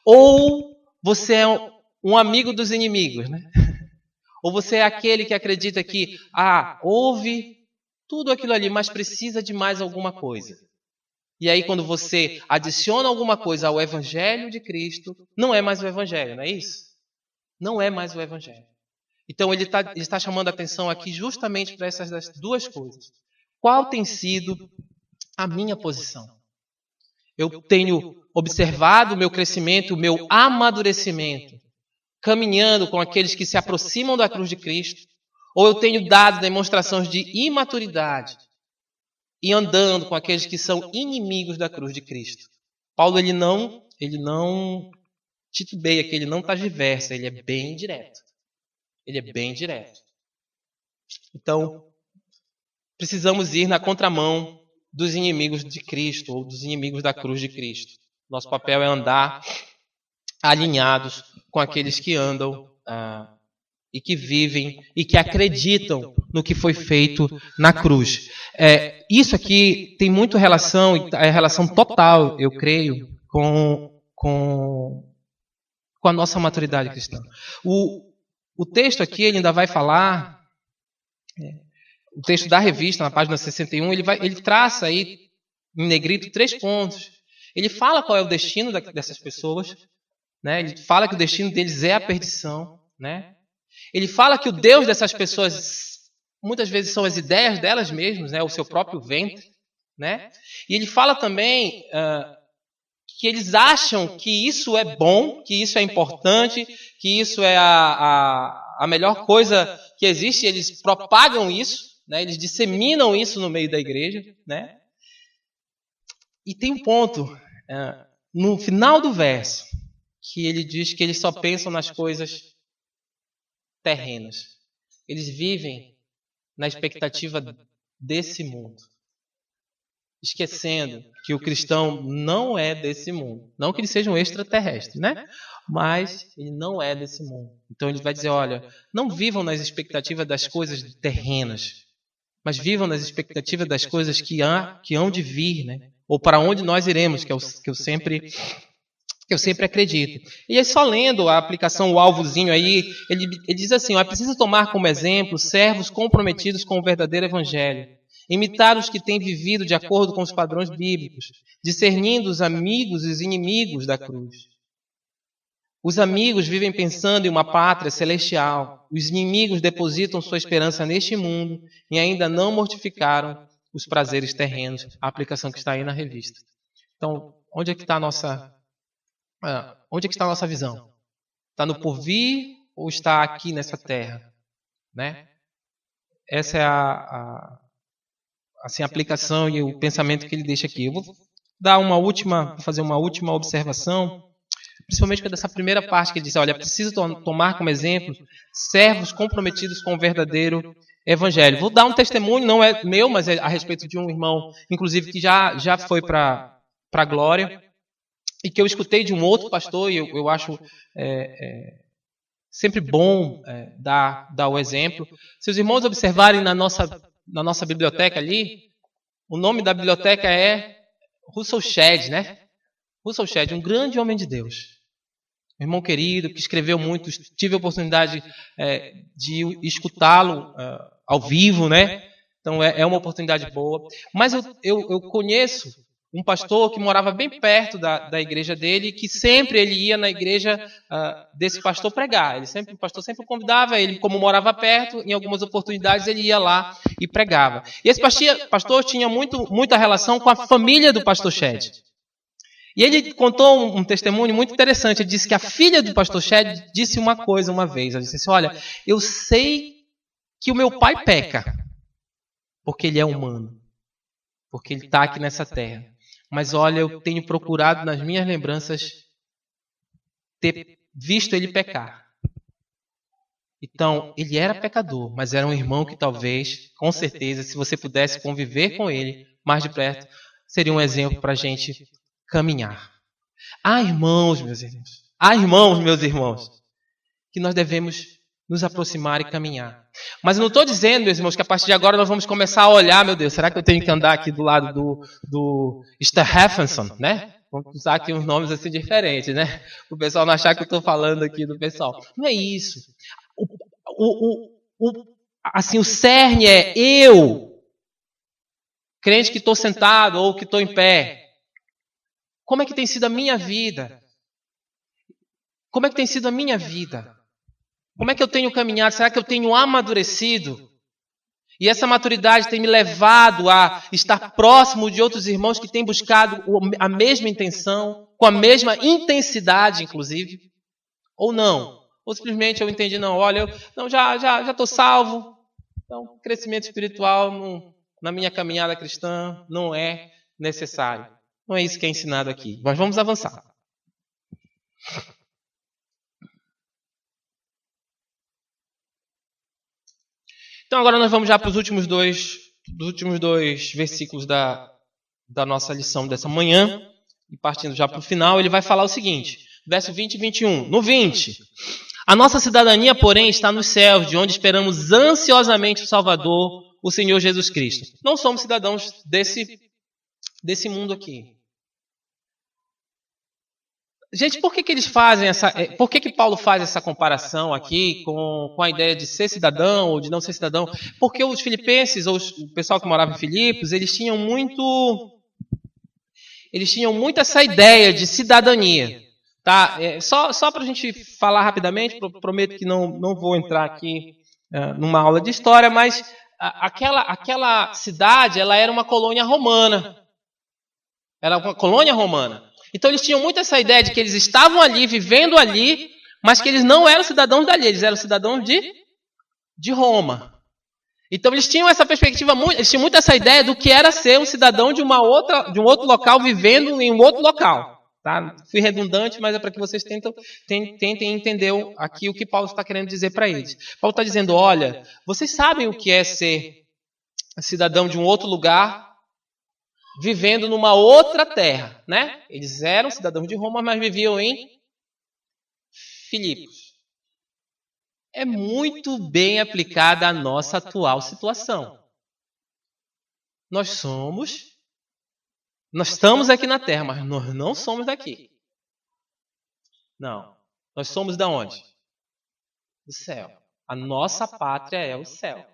Ou você é um amigo dos inimigos, né? Ou você é aquele que acredita que, houve tudo aquilo ali, mas precisa de mais alguma coisa. E aí quando você adiciona alguma coisa ao Evangelho de Cristo, não é mais o Evangelho, não é isso? Não é mais o Evangelho. Então ele está chamando a atenção aqui justamente para essas duas coisas. Qual tem sido a minha posição? Eu tenho observado o meu crescimento, o meu amadurecimento, caminhando com aqueles que se aproximam da cruz de Cristo, ou eu tenho dado demonstrações de imaturidade e andando com aqueles que são inimigos da cruz de Cristo? Paulo ele não titubeia, que ele não tergiversa, ele é bem direto. Ele é bem direto. Então, precisamos ir na contramão dos inimigos de Cristo, ou dos inimigos da cruz de Cristo. Nosso papel é andar alinhados com aqueles que andam e que vivem e que acreditam no que foi feito na cruz. Isso aqui tem muito relação, é relação total, eu creio, com a nossa maturidade cristã. O texto aqui ele ainda vai falar, o texto da revista, na página 61, ele traça aí em negrito 3 pontos. Ele fala qual é o destino dessas pessoas, né? Ele fala que o destino deles é a perdição, né? Ele fala que o Deus dessas pessoas muitas vezes são as ideias delas mesmas, né? O seu próprio ventre, né? E ele fala também que eles acham que isso é bom, que isso é importante, que isso é a melhor coisa que existe. Eles propagam isso, né? Eles disseminam isso no meio da igreja, né? E tem um ponto no final do verso que ele diz que eles só pensam nas coisas terrenas. Eles vivem na expectativa desse mundo, esquecendo que o cristão não é desse mundo. Não que ele seja um extraterrestre, né? Mas ele não é desse mundo. Então ele vai dizer, olha, não vivam nas expectativas das coisas terrenas, mas vivam nas expectativas das coisas que hão de vir, né? Ou para onde nós iremos, que eu sempre acredito. E aí, só lendo a aplicação, o alvozinho aí, ele diz assim, é preciso tomar como exemplo servos comprometidos com o verdadeiro evangelho, imitar os que têm vivido de acordo com os padrões bíblicos, discernindo os amigos e os inimigos da cruz. Os amigos vivem pensando em uma pátria celestial, os inimigos depositam sua esperança neste mundo e ainda não mortificaram os prazeres terrenos, a aplicação que está aí na revista. Então, onde é que está a nossa visão? Está no porvir ou está aqui nessa terra? Né? essa é a aplicação e o pensamento que ele deixa aqui. Eu vou fazer uma última observação, principalmente dessa primeira parte que ele diz, olha, preciso tomar como exemplo servos comprometidos com o verdadeiro evangelho. Vou dar um testemunho, não é meu, mas é a respeito de um irmão, inclusive, que já foi para a glória, e que eu escutei de um outro pastor, e eu acho sempre bom dar o exemplo. Se os irmãos observarem na nossa biblioteca ali, o nome da biblioteca é Russell Shedd, né? Russell Shedd, um grande homem de Deus. Um irmão querido, que escreveu muito, tive a oportunidade de escutá-lo ao vivo, né? Então é uma oportunidade boa. Mas eu conheço um pastor que morava bem perto da igreja dele, que sempre ele ia na igreja desse pastor pregar. O pastor sempre convidava ele, como morava perto, em algumas oportunidades ele ia lá e pregava. E esse pastor tinha muita relação com a família do pastor Shedd. E ele contou um testemunho muito interessante. Ele disse que a filha do pastor Shedd disse uma coisa uma vez. Ela disse assim, olha, eu sei que o meu pai peca, porque ele é humano, porque ele está aqui nessa terra. Mas olha, eu tenho procurado nas minhas lembranças ter visto ele pecar. Então, ele era pecador, mas era um irmão que talvez, com certeza, se você pudesse conviver com ele mais de perto, seria um exemplo para a gente caminhar. Há irmãos, meus irmãos, que nós devemos nos aproximar e caminhar. Mas eu não estou dizendo, meus irmãos, que a partir de agora nós vamos começar a olhar, meu Deus, será que eu tenho que andar aqui do lado do Stephenson, né? Vamos usar aqui uns nomes assim diferentes, né? Para o pessoal não achar que eu estou falando aqui do pessoal. Não é isso. Assim, o cerne é eu, crente que estou sentado ou que estou em pé. Como é que tem sido a minha vida? Como é que tem sido a minha vida? Como é que eu tenho caminhado? Será que eu tenho amadurecido? E essa maturidade tem me levado a estar próximo de outros irmãos que têm buscado a mesma intenção, com a mesma intensidade, inclusive? Ou não? Ou simplesmente eu entendi, não, olha, já estou salvo. Então, crescimento espiritual na minha caminhada cristã não é necessário. Não é isso que é ensinado aqui. Mas vamos avançar. Então agora nós vamos já para os últimos dois versículos da nossa lição dessa manhã. E partindo já para o final, ele vai falar o seguinte, verso 20 e 21. No 20, a nossa cidadania, porém, está nos céus, de onde esperamos ansiosamente o Salvador, o Senhor Jesus Cristo. Não somos cidadãos desse mundo aqui. Gente, por que eles fazem por que Paulo faz essa comparação aqui com a ideia de ser cidadão ou de não ser cidadão? Porque os filipenses, ou o pessoal que morava em Filipos, eles tinham muito essa ideia de cidadania. Tá? Só para a gente falar rapidamente, prometo que não vou entrar aqui numa aula de história, mas aquela cidade ela era uma colônia romana. Era uma colônia romana. Então eles tinham muito essa ideia de que eles estavam ali, vivendo ali, mas que eles não eram cidadãos dali, eles eram cidadãos de Roma. Então eles tinham essa perspectiva, eles tinham muito essa ideia do que era ser um cidadão de um outro local, vivendo em um outro local. Tá? Fui redundante, mas é para que vocês tentem entender aqui o que Paulo está querendo dizer para eles. Paulo está dizendo, olha, vocês sabem o que é ser cidadão de um outro lugar, vivendo numa outra terra, né? Eles eram cidadãos de Roma, mas viviam em Filipos. É muito bem aplicada à nossa atual situação. Nós estamos aqui na terra, mas nós não somos daqui. Não. Nós somos de onde? Do céu. A nossa pátria é o céu.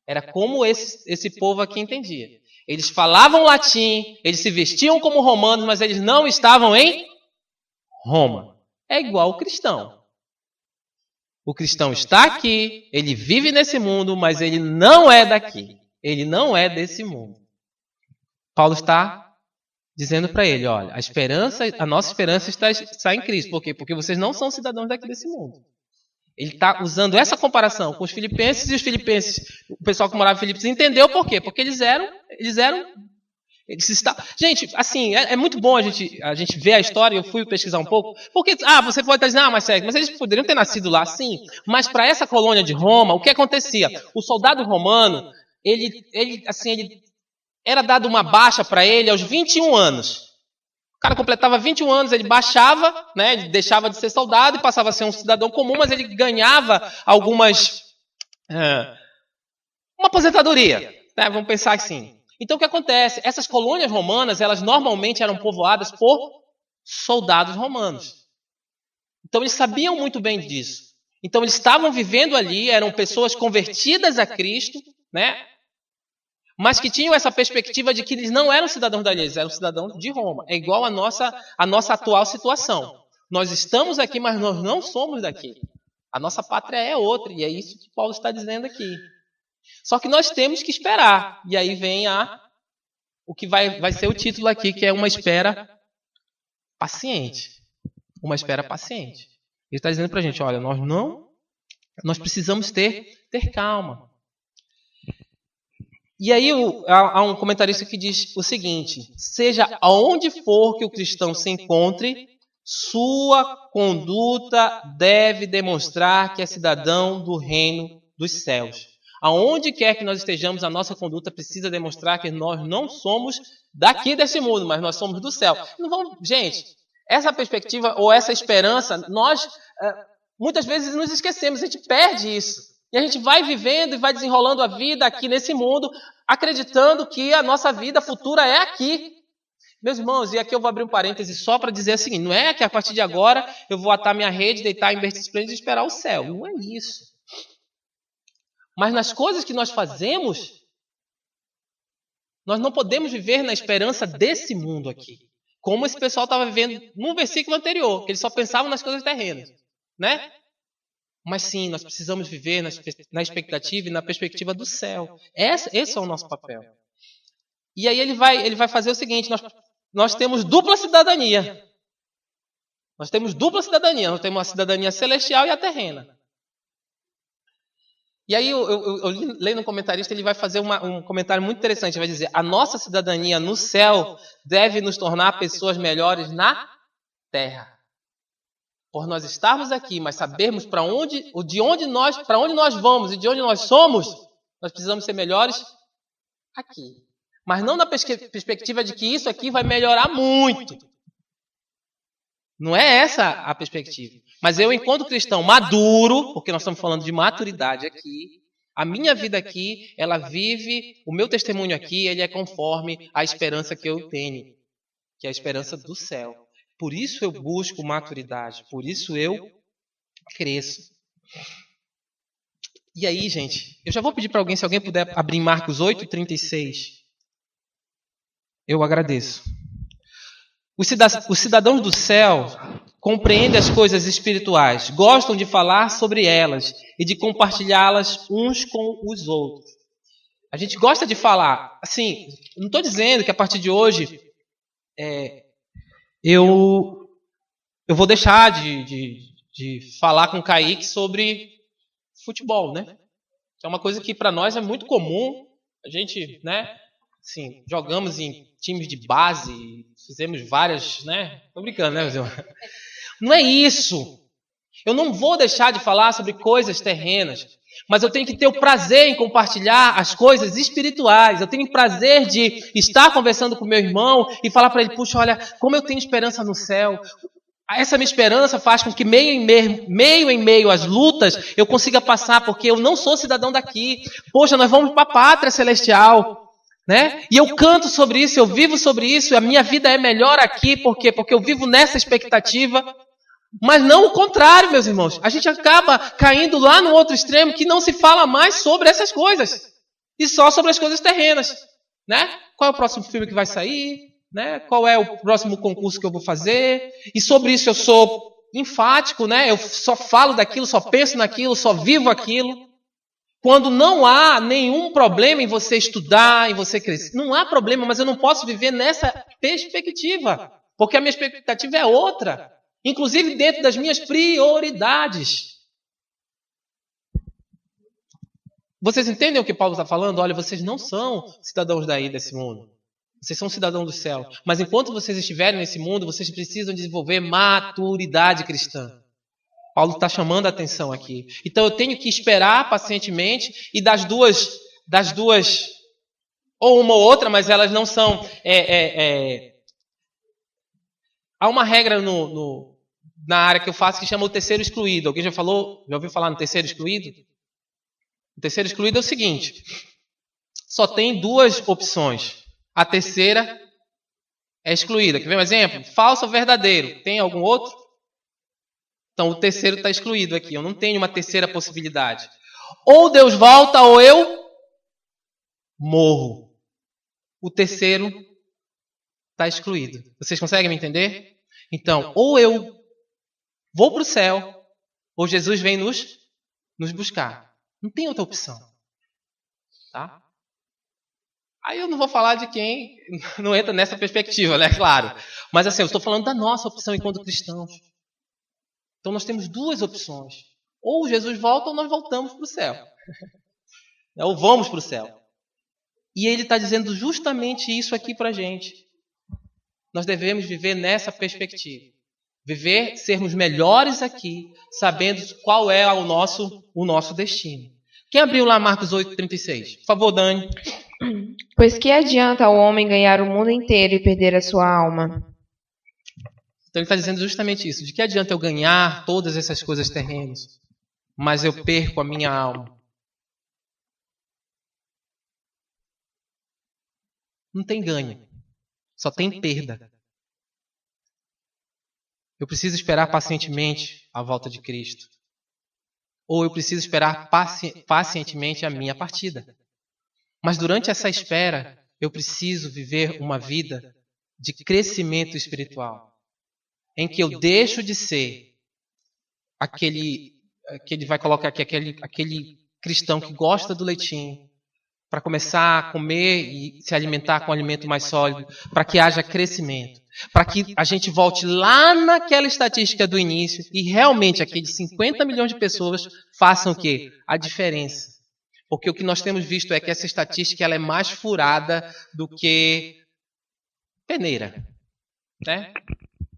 Era como esse povo aqui entendia. Eles falavam latim, eles se vestiam como romanos, mas eles não estavam em Roma. É igual o cristão. O cristão está aqui, ele vive nesse mundo, mas ele não é daqui. Ele não é desse mundo. Paulo está dizendo para ele, olha, a nossa esperança está em Cristo. Por quê? Porque vocês não são cidadãos daqui desse mundo. Ele está usando essa comparação com os filipenses, e os filipenses, o pessoal que morava em Filipos entendeu por quê? Porque eles estavam... Gente, assim, é muito bom a gente ver a história. Eu fui pesquisar um pouco, porque você pode estar dizendo, mas eles poderiam ter nascido lá, sim, mas para essa colônia de Roma, o que acontecia? O soldado romano, ele era dado uma baixa para ele aos 21 anos. O cara completava 21 anos, ele baixava, né, ele deixava de ser soldado e passava a ser um cidadão comum, mas ele ganhava uma aposentadoria, né, vamos pensar assim. Então o que acontece? Essas colônias romanas, elas normalmente eram povoadas por soldados romanos. Então eles sabiam muito bem disso. Então eles estavam vivendo ali, eram pessoas convertidas a Cristo, né? Mas que tinham essa perspectiva de que eles não eram cidadãos dali, eles eram cidadãos de Roma. É igual a nossa atual situação. Nós estamos aqui, mas nós não somos daqui. A nossa pátria é outra, e é isso que Paulo está dizendo aqui. Só que nós temos que esperar. E aí vem o que vai ser o título aqui, que é uma espera paciente. Uma espera paciente. Ele está dizendo para a gente, olha, nós precisamos ter calma. E aí há um comentarista que diz o seguinte: seja aonde for que o cristão se encontre, sua conduta deve demonstrar que é cidadão do reino dos céus. Aonde quer que nós estejamos, a nossa conduta precisa demonstrar que nós não somos daqui desse mundo, mas nós somos do céu. Gente, essa perspectiva ou essa esperança, nós muitas vezes nos esquecemos, a gente perde isso. E a gente vai vivendo e vai desenrolando a vida aqui nesse mundo, acreditando que a nossa vida futura é aqui. Meus irmãos, e aqui eu vou abrir um parêntese só para dizer o seguinte: não é que a partir de agora eu vou atar minha rede, deitar em berço esplêndido e esperar o céu. Não é isso. Mas nas coisas que nós fazemos, nós não podemos viver na esperança desse mundo aqui. Como esse pessoal estava vivendo no versículo anterior, que eles só pensavam nas coisas terrenas, né? Mas sim, nós precisamos viver na expectativa e na perspectiva do céu. Esse é o nosso papel. E aí ele vai fazer o seguinte: nós temos dupla cidadania. Nós temos uma cidadania celestial e a terrena. E aí eu leio no comentarista, ele vai fazer um comentário muito interessante. Ele vai dizer: a nossa cidadania no céu deve nos tornar pessoas melhores na terra. Por nós estarmos aqui, mas sabermos para onde nós vamos e de onde nós somos, nós precisamos ser melhores aqui. Mas não na perspectiva de que isso aqui vai melhorar muito. Não é essa a perspectiva. Mas eu, enquanto cristão maduro, porque nós estamos falando de maturidade aqui, a minha vida aqui, ela vive, o meu testemunho aqui, ele é conforme a esperança que eu tenho, que é a esperança do céu. Por isso eu busco maturidade, por isso eu cresço. E aí, gente, eu já vou pedir para alguém, se alguém puder abrir Marcos 8:36, eu agradeço. Os cidadãos do céu compreendem as coisas espirituais, gostam de falar sobre elas e de compartilhá-las uns com os outros. A gente gosta de falar, assim, não estou dizendo que a partir de hoje eu vou deixar de falar com o Kaique sobre futebol, né? É uma coisa que para nós é muito comum. A gente, né? Assim, jogamos em times de base, fizemos várias, né? Tô brincando, né, meu irmão? Não é isso. Eu não vou deixar de falar sobre coisas terrenas, mas eu tenho que ter o prazer em compartilhar as coisas espirituais. Eu tenho o prazer de estar conversando com meu irmão e falar para ele: puxa, olha, como eu tenho esperança no céu. Essa minha esperança faz com que meio em meio às lutas eu consiga passar, porque eu não sou cidadão daqui. Poxa, nós vamos para a pátria celestial, né? E eu canto sobre isso, eu vivo sobre isso. A minha vida é melhor aqui, por quê? Porque eu vivo nessa expectativa. Mas não o contrário, meus irmãos. A gente acaba caindo lá no outro extremo, que não se fala mais sobre essas coisas. E só sobre as coisas terrenas, né? Qual é o próximo filme que vai sair? Né? Qual é o próximo concurso que eu vou fazer? E sobre isso eu sou enfático, né? Eu só falo daquilo, só penso naquilo, só vivo aquilo. Quando não há nenhum problema em você estudar, em você crescer. Não há problema, mas eu não posso viver nessa perspectiva. Porque a minha expectativa é outra. Inclusive dentro das minhas prioridades. Vocês entendem o que Paulo está falando? Olha, vocês não são cidadãos daí desse mundo. Vocês são cidadãos do céu. Mas enquanto vocês estiverem nesse mundo, vocês precisam desenvolver maturidade cristã. Paulo está chamando a atenção aqui. Então eu tenho que esperar pacientemente e das duas, ou uma ou outra, mas elas não são... Há uma regra na área que eu faço que chama o terceiro excluído. Alguém já ouviu falar no terceiro excluído? O terceiro excluído é o seguinte: só tem duas opções. A terceira é excluída. Quer ver um exemplo? Falso ou verdadeiro? Tem algum outro? Então o terceiro está excluído aqui. Eu não tenho uma terceira possibilidade. Ou Deus volta ou eu morro. O terceiro está excluído. Vocês conseguem me entender? Então, ou eu vou para o céu, ou Jesus vem nos buscar. Não tem outra opção. Tá? Aí eu não vou falar de quem não entra nessa perspectiva, né? Claro. Mas assim, eu estou falando da nossa opção enquanto cristãos. Então nós temos duas opções. Ou Jesus volta ou nós voltamos para o céu. Ou vamos para o céu. E ele está dizendo justamente isso aqui para a gente. Nós devemos viver nessa perspectiva. Viver, sermos melhores aqui, sabendo qual é o nosso destino. Quem abriu lá Marcos 8,36? Por favor, Dani. Pois que adianta o homem ganhar o mundo inteiro e perder a sua alma? Então ele está dizendo justamente isso. De que adianta eu ganhar todas essas coisas terrenas, mas eu perco a minha alma? Não tem ganho. Só tem perda. Eu preciso esperar pacientemente a volta de Cristo. Ou eu preciso esperar pacientemente a minha partida. Mas durante essa espera, eu preciso viver uma vida de crescimento espiritual. Em que eu deixo de ser aquele vai colocar aqui, aquele cristão que gosta do leitinho, para começar a comer e se alimentar com um alimento mais sólido, para que haja crescimento, para que a gente volte lá naquela estatística do início e realmente aqueles 50 milhões de pessoas façam o quê? A diferença. Porque o que nós temos visto é que essa estatística ela é mais furada do que peneira. Né?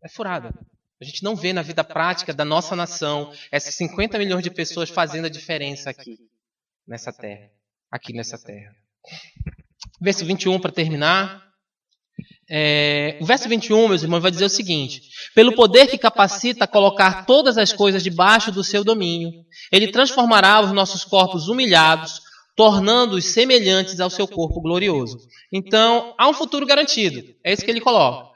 É furada. A gente não vê na vida prática da nossa nação essas 50 milhões de pessoas fazendo a diferença aqui, nessa terra. Aqui nessa terra. Verso 21, para terminar. O verso 21, meus irmãos, vai dizer o seguinte: pelo poder que capacita a colocar todas as coisas debaixo do seu domínio, ele transformará os nossos corpos humilhados, tornando-os semelhantes ao seu corpo glorioso. Então, há um futuro garantido. É isso que ele coloca.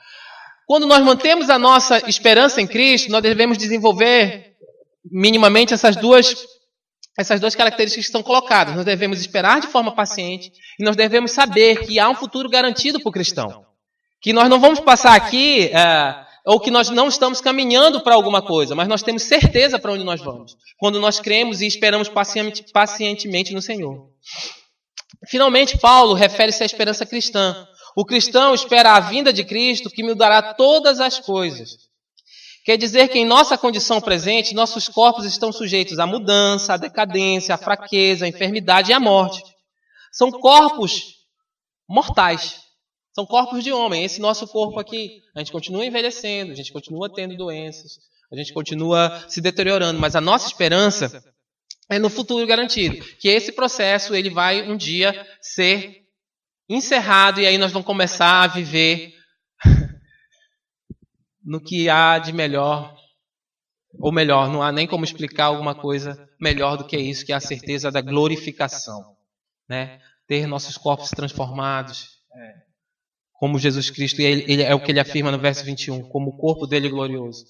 Quando nós mantemos a nossa esperança em Cristo, nós devemos desenvolver minimamente essas duas características que estão colocadas. Nós devemos esperar de forma paciente e nós devemos saber que há um futuro garantido para o cristão. Que nós não vamos passar aqui, ou que nós não estamos caminhando para alguma coisa, mas nós temos certeza para onde nós vamos. Quando nós cremos e esperamos pacientemente no Senhor. Finalmente, Paulo refere-se à esperança cristã. O cristão espera a vinda de Cristo que mudará todas as coisas. Quer dizer que em nossa condição presente, nossos corpos estão sujeitos à mudança, à decadência, à fraqueza, à enfermidade e à morte. São corpos mortais. São corpos de homem. Esse nosso corpo aqui, a gente continua envelhecendo, a gente continua tendo doenças, a gente continua se deteriorando, mas a nossa esperança é no futuro garantido. Que esse processo ele vai um dia ser encerrado e aí nós vamos começar a viver no que há de melhor, ou melhor, não há nem como explicar alguma coisa melhor do que isso, que é a certeza da glorificação. Né? Ter nossos corpos transformados, como Jesus Cristo, ele é o que ele afirma no verso 21, como o corpo dele glorioso.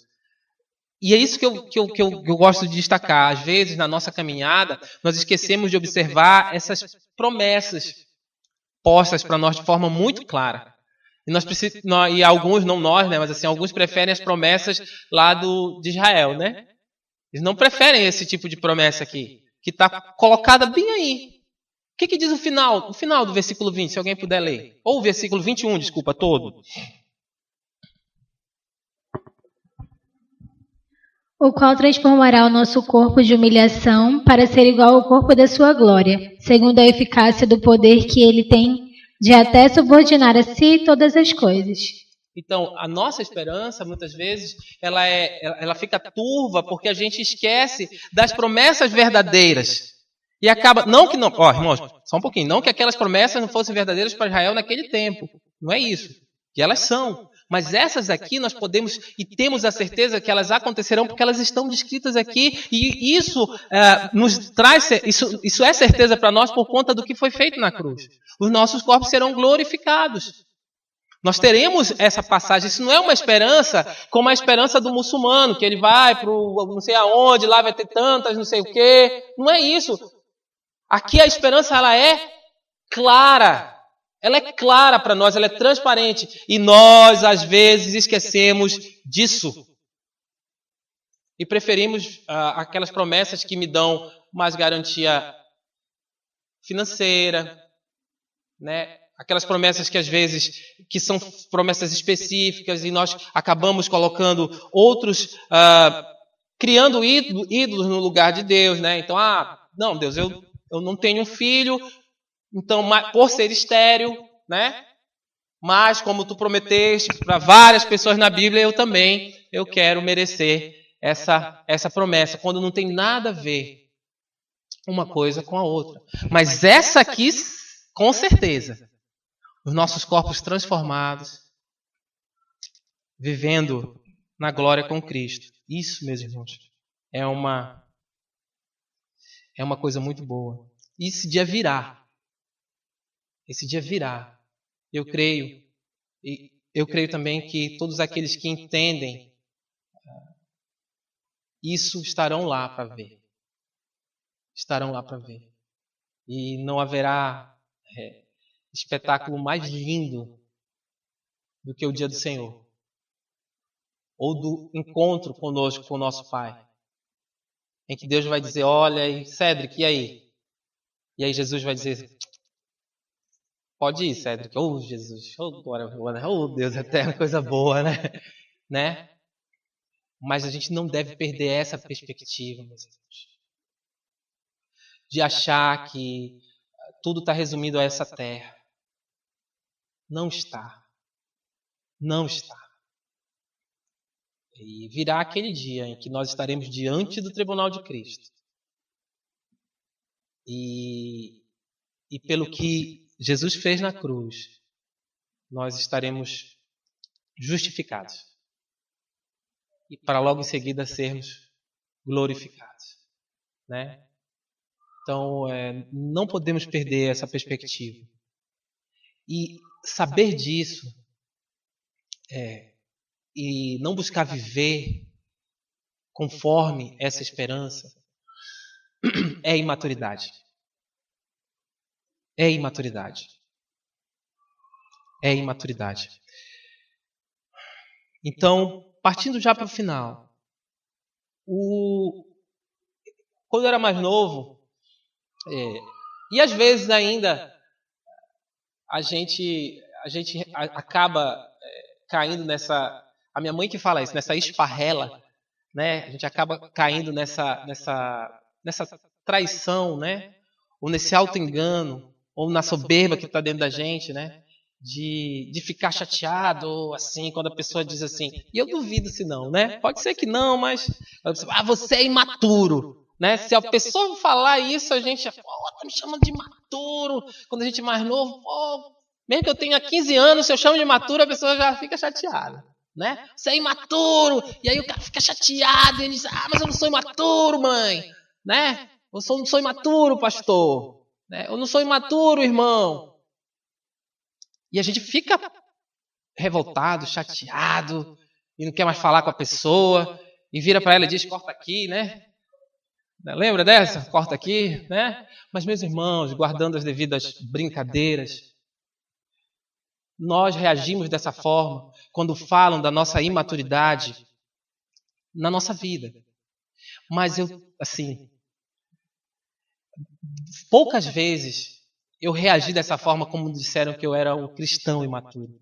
E é isso que eu gosto de destacar. Às vezes, na nossa caminhada, nós esquecemos de observar essas promessas postas para nós de forma muito clara. E alguns, não nós, né, mas assim, alguns preferem as promessas lá de Israel, né? Eles não preferem esse tipo de promessa aqui, que está colocada bem aí. O que diz o final do versículo 20, se alguém puder ler? Ou o versículo 21, desculpa, todo. O qual transformará o nosso corpo de humilhação para ser igual ao corpo da sua glória, segundo a eficácia do poder que ele tem de até subordinar a si todas as coisas. Então, a nossa esperança, muitas vezes, ela fica turva porque a gente esquece das promessas verdadeiras. E acaba, irmãos, só um pouquinho, não que aquelas promessas não fossem verdadeiras para Israel naquele tempo. Não é isso. Que elas são. Mas essas aqui nós podemos e temos a certeza que elas acontecerão porque elas estão descritas aqui. E isso nos traz, isso é certeza para nós por conta do que foi feito na cruz. Os nossos corpos serão glorificados. Nós teremos essa passagem. Isso não é uma esperança como a esperança do muçulmano, que ele vai para não sei aonde, lá vai ter tantas, não sei o quê. Não é isso. Aqui a esperança ela é clara. Ela é clara para nós, ela é transparente. E nós, às vezes, esquecemos disso. E preferimos aquelas promessas que me dão mais garantia financeira, né? Aquelas promessas que às vezes que são promessas específicas e nós acabamos colocando outros, criando ídolos no lugar de Deus, né? Então, não, Deus, eu não tenho um filho, então por ser estéril, né? Mas como tu prometeste para várias pessoas na Bíblia, eu quero merecer essa promessa, quando não tem nada a ver uma coisa com a outra. Mas essa aqui, com certeza. Os nossos corpos transformados, vivendo na glória com Cristo. Isso, meus irmãos, é uma coisa muito boa. E esse dia virá. Esse dia virá. Eu creio. E eu creio também que todos aqueles que entendem isso estarão lá para ver. Estarão lá para ver. E não haverá espetáculo mais lindo do que o dia do Senhor, ou do encontro conosco, com o nosso Pai, em que Deus vai dizer, olha aí, Cédric, e aí? E aí Jesus vai dizer, pode ir, Cédric, Jesus, glória, Deus eterno, coisa boa, né? Mas a gente não deve perder essa perspectiva, meus irmãos, de achar que tudo está resumido a essa terra. Não está. Não está. E virá aquele dia em que nós estaremos diante do tribunal de Cristo. E pelo que Jesus fez na cruz, nós estaremos justificados. E para logo em seguida sermos glorificados. Né? Então, não podemos perder essa perspectiva. E saber disso e não buscar viver conforme essa esperança é imaturidade. É imaturidade. É imaturidade. Então, partindo já para o final, quando eu era mais novo, e às vezes ainda a gente acaba caindo nessa... A minha mãe que fala isso, nessa esparrela, né? A gente acaba caindo nessa traição, né? Ou nesse auto-engano, ou na soberba que está dentro da gente, né? De ficar chateado, ou assim, quando a pessoa diz assim, e eu duvido se não, né? Pode ser que não, mas você é imaturo, né? Se a pessoa falar isso, a gente tá me chamando de imaturo, quando a gente é mais novo, mesmo que eu tenha 15 anos, se eu chamo de imaturo, a pessoa já fica chateada, né? Você é imaturo, e aí o cara fica chateado, e ele diz, mas eu não sou imaturo, mãe, né? Eu não sou imaturo, pastor, né? Eu não sou imaturo, irmão. E a gente fica revoltado, chateado, e não quer mais falar com a pessoa, e vira para ela e diz, corta aqui, né? Lembra dessa? Corta aqui, né? Mas, meus irmãos, guardando as devidas brincadeiras, nós reagimos dessa forma quando falam da nossa imaturidade na nossa vida. Mas poucas vezes eu reagi dessa forma como disseram que eu era um cristão imaturo.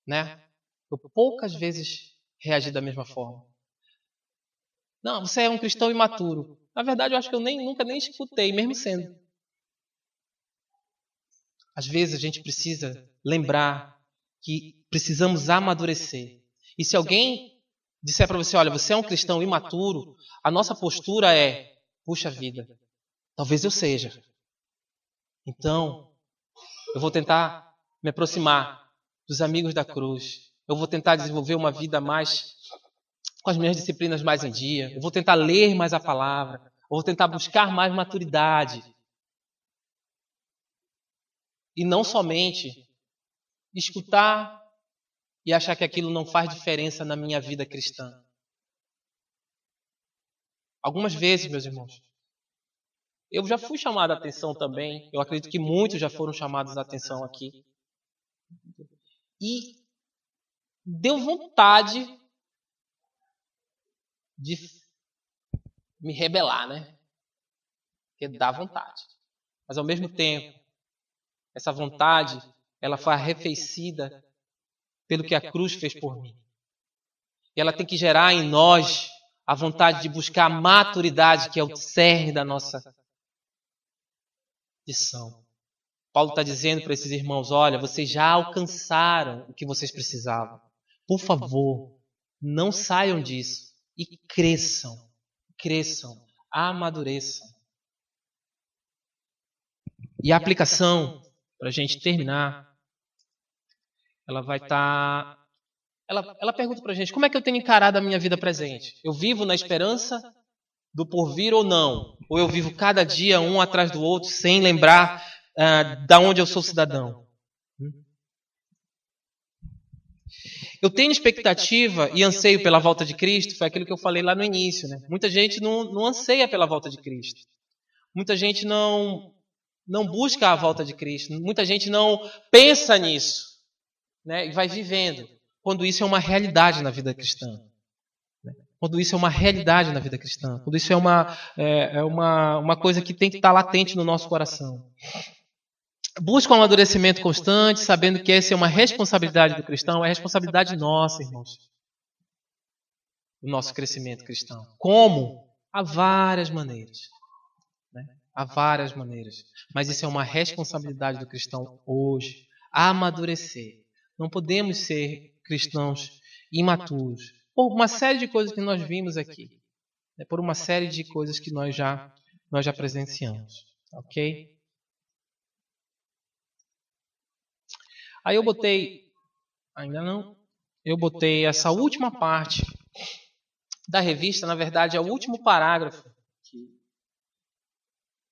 Né? Eu poucas vezes reagir da mesma forma. Não, você é um cristão imaturo. Na verdade, eu acho que eu nunca nem escutei, mesmo sendo. Às vezes a gente precisa lembrar que precisamos amadurecer. E se alguém disser para você, olha, você é um cristão imaturo, a nossa postura é, puxa vida, talvez eu seja. Então, eu vou tentar me aproximar dos amigos da cruz. Eu vou tentar desenvolver uma vida mais, com as minhas disciplinas mais em dia. Eu vou tentar ler mais a palavra. Eu vou tentar buscar mais maturidade. E não somente escutar e achar que aquilo não faz diferença na minha vida cristã. Algumas vezes, meus irmãos, eu já fui chamado a atenção também. Eu acredito que muitos já foram chamados a atenção aqui. E deu vontade de me rebelar, né? Porque dá vontade. Mas ao mesmo tempo, essa vontade, ela foi arrefecida pelo que a cruz fez por mim. E ela tem que gerar em nós a vontade de buscar a maturidade, que é o cerne da nossa missão. Paulo está dizendo para esses irmãos, olha, vocês já alcançaram o que vocês precisavam. Por favor, não saiam disso e cresçam, amadureçam. E a aplicação, para a gente terminar, ela vai estar... Ela pergunta para a gente, como é que eu tenho encarado a minha vida presente? Eu vivo na esperança do porvir ou não? Ou eu vivo cada dia um atrás do outro sem lembrar da onde eu sou cidadão? Eu tenho expectativa e anseio pela volta de Cristo, foi aquilo que eu falei lá no início, né? Muita gente não anseia pela volta de Cristo. Muita gente não busca a volta de Cristo. Muita gente não pensa nisso, né? E vai vivendo. Quando isso é uma realidade na vida cristã. Quando isso é uma realidade na vida cristã. Quando isso é uma coisa que tem que estar latente no nosso coração. Busca um amadurecimento constante, sabendo que essa é uma responsabilidade do cristão, é responsabilidade nossa, irmãos. O nosso crescimento cristão. Como? Há várias maneiras. Né? Há várias maneiras. Mas isso é uma responsabilidade do cristão hoje. Amadurecer. Não podemos ser cristãos imaturos. Por uma série de coisas que nós vimos aqui. Né? Por uma série de coisas que nós já presenciamos. Ok? Aí eu botei, ainda não, eu botei essa última parte da revista, na verdade é o último parágrafo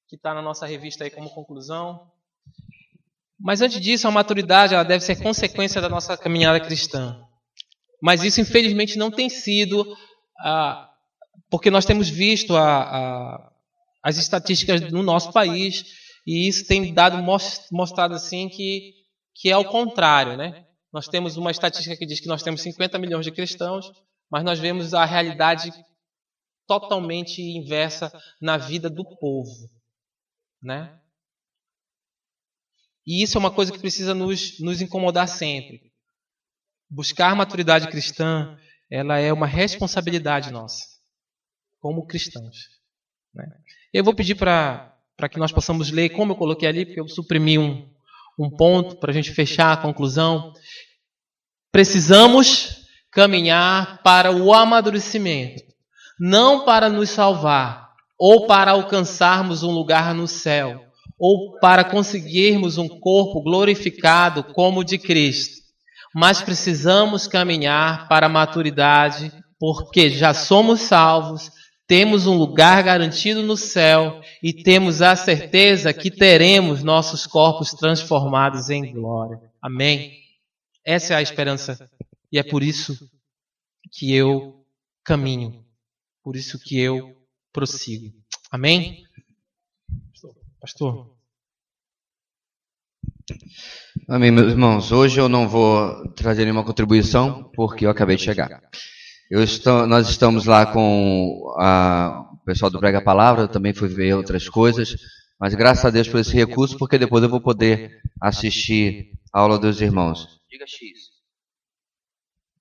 que está na nossa revista aí como conclusão. Mas antes disso, a maturidade ela deve ser consequência da nossa caminhada cristã. Mas isso infelizmente não tem sido, porque nós temos visto as estatísticas no nosso país e isso tem mostrado assim que é o contrário, né? Nós temos uma estatística que diz que nós temos 50 milhões de cristãos, mas nós vemos a realidade totalmente inversa na vida do povo, né? E isso é uma coisa que precisa nos incomodar sempre. Buscar maturidade cristã, ela é uma responsabilidade nossa, como cristãos. Né? Eu vou pedir para que nós possamos ler, como eu coloquei ali, porque eu suprimi um ponto para a gente fechar a conclusão. Precisamos caminhar para o amadurecimento, não para nos salvar, ou para alcançarmos um lugar no céu, ou para conseguirmos um corpo glorificado como o de Cristo. Mas precisamos caminhar para a maturidade, porque já somos salvos, temos um lugar garantido no céu e temos a certeza que teremos nossos corpos transformados em glória. Amém? Essa é a esperança e é por isso que eu caminho, por isso que eu prossigo. Amém? Pastor? Amém, meus irmãos. Hoje eu não vou trazer nenhuma contribuição porque eu acabei de chegar. Nós estamos lá com o pessoal do Prega Palavra, eu também fui ver outras coisas, mas graças a Deus por esse recurso, porque depois eu vou poder assistir a aula dos irmãos. Diga X.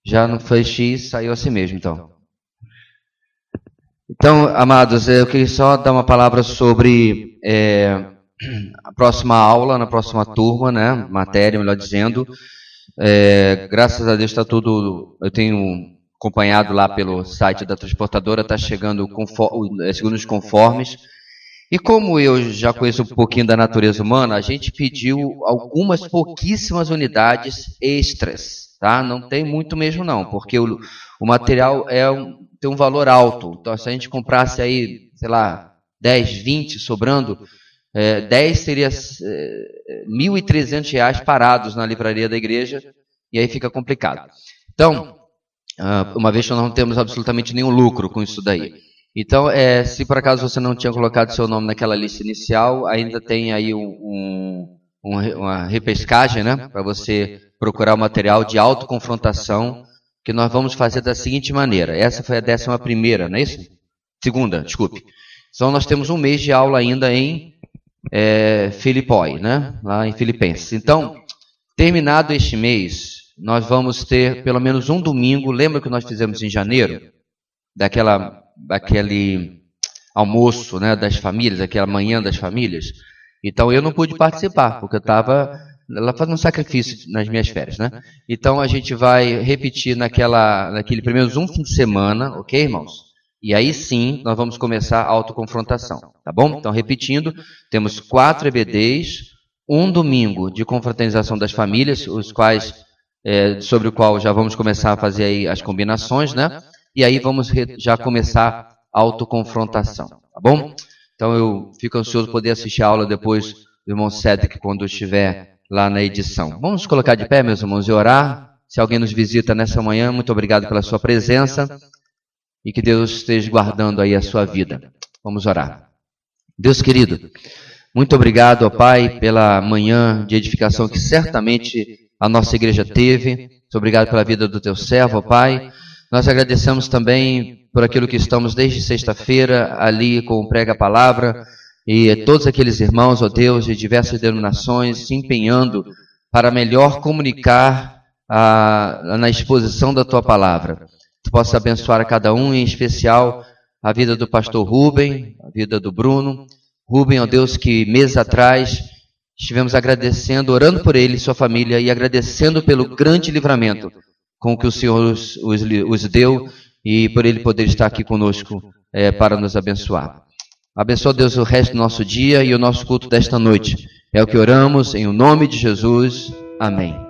Já não foi X, saiu assim mesmo, então. Então, amados, eu queria só dar uma palavra sobre a próxima aula, na próxima turma, né? Matéria, melhor dizendo. Graças a Deus está tudo. Eu tenho acompanhado lá pelo site da transportadora, está chegando segundo os conformes. E como eu já conheço um pouquinho da natureza humana, a gente pediu algumas pouquíssimas unidades extras, tá? Não tem muito mesmo não, porque o material tem um valor alto. Então, se a gente comprasse aí, sei lá, 10, 20 sobrando, 10 seria R$1.300 parados na livraria da igreja, e aí fica complicado. Então, uma vez que nós não temos absolutamente nenhum lucro com isso daí. Então, se por acaso você não tinha colocado seu nome naquela lista inicial, ainda tem aí uma repescagem, né, para você procurar o material de autoconfrontação, que nós vamos fazer da seguinte maneira. Essa foi a 11ª, não é isso? Segunda, desculpe. Então, nós temos um mês de aula ainda em Filipói, né, lá em Filipenses. Então, terminado este mês, nós vamos ter pelo menos um domingo. Lembra que nós fizemos em janeiro? Daquele almoço, né, das famílias, aquela manhã das famílias. Então eu não pude participar, porque eu estava lá fazendo um sacrifício nas minhas férias, né? Então a gente vai repetir naquele primeiro um fim de semana, ok, irmãos? E aí sim nós vamos começar a autoconfrontação, tá bom? Então repetindo, temos 4 EBDs, um domingo de confraternização das famílias, sobre o qual já vamos começar a fazer aí as combinações, né? E aí vamos já começar a autoconfrontação, tá bom? Então eu fico ansioso poder assistir a aula depois do irmão Cedric, quando estiver lá na edição. Vamos colocar de pé, meus irmãos, e orar. Se alguém nos visita nessa manhã, muito obrigado pela sua presença e que Deus esteja guardando aí a sua vida. Vamos orar. Deus querido, muito obrigado, ó Pai, pela manhã de edificação que certamente a nossa igreja teve. Muito obrigado pela vida do teu servo, ó Pai. Nós agradecemos também por aquilo que estamos desde sexta-feira ali com o Prega a Palavra e todos aqueles irmãos, ó Deus, de diversas denominações se empenhando para melhor comunicar na exposição da Tua Palavra. Tu possa abençoar a cada um, em especial a vida do pastor Rubem, a vida do Bruno. Rubem, ó Deus, que meses atrás estivemos agradecendo, orando por ele e sua família e agradecendo pelo grande livramento com que o Senhor os deu e por ele poder estar aqui conosco para nos abençoar. Abençoa, Deus, o resto do nosso dia e o nosso culto desta noite. É o que oramos em o nome de Jesus. Amém.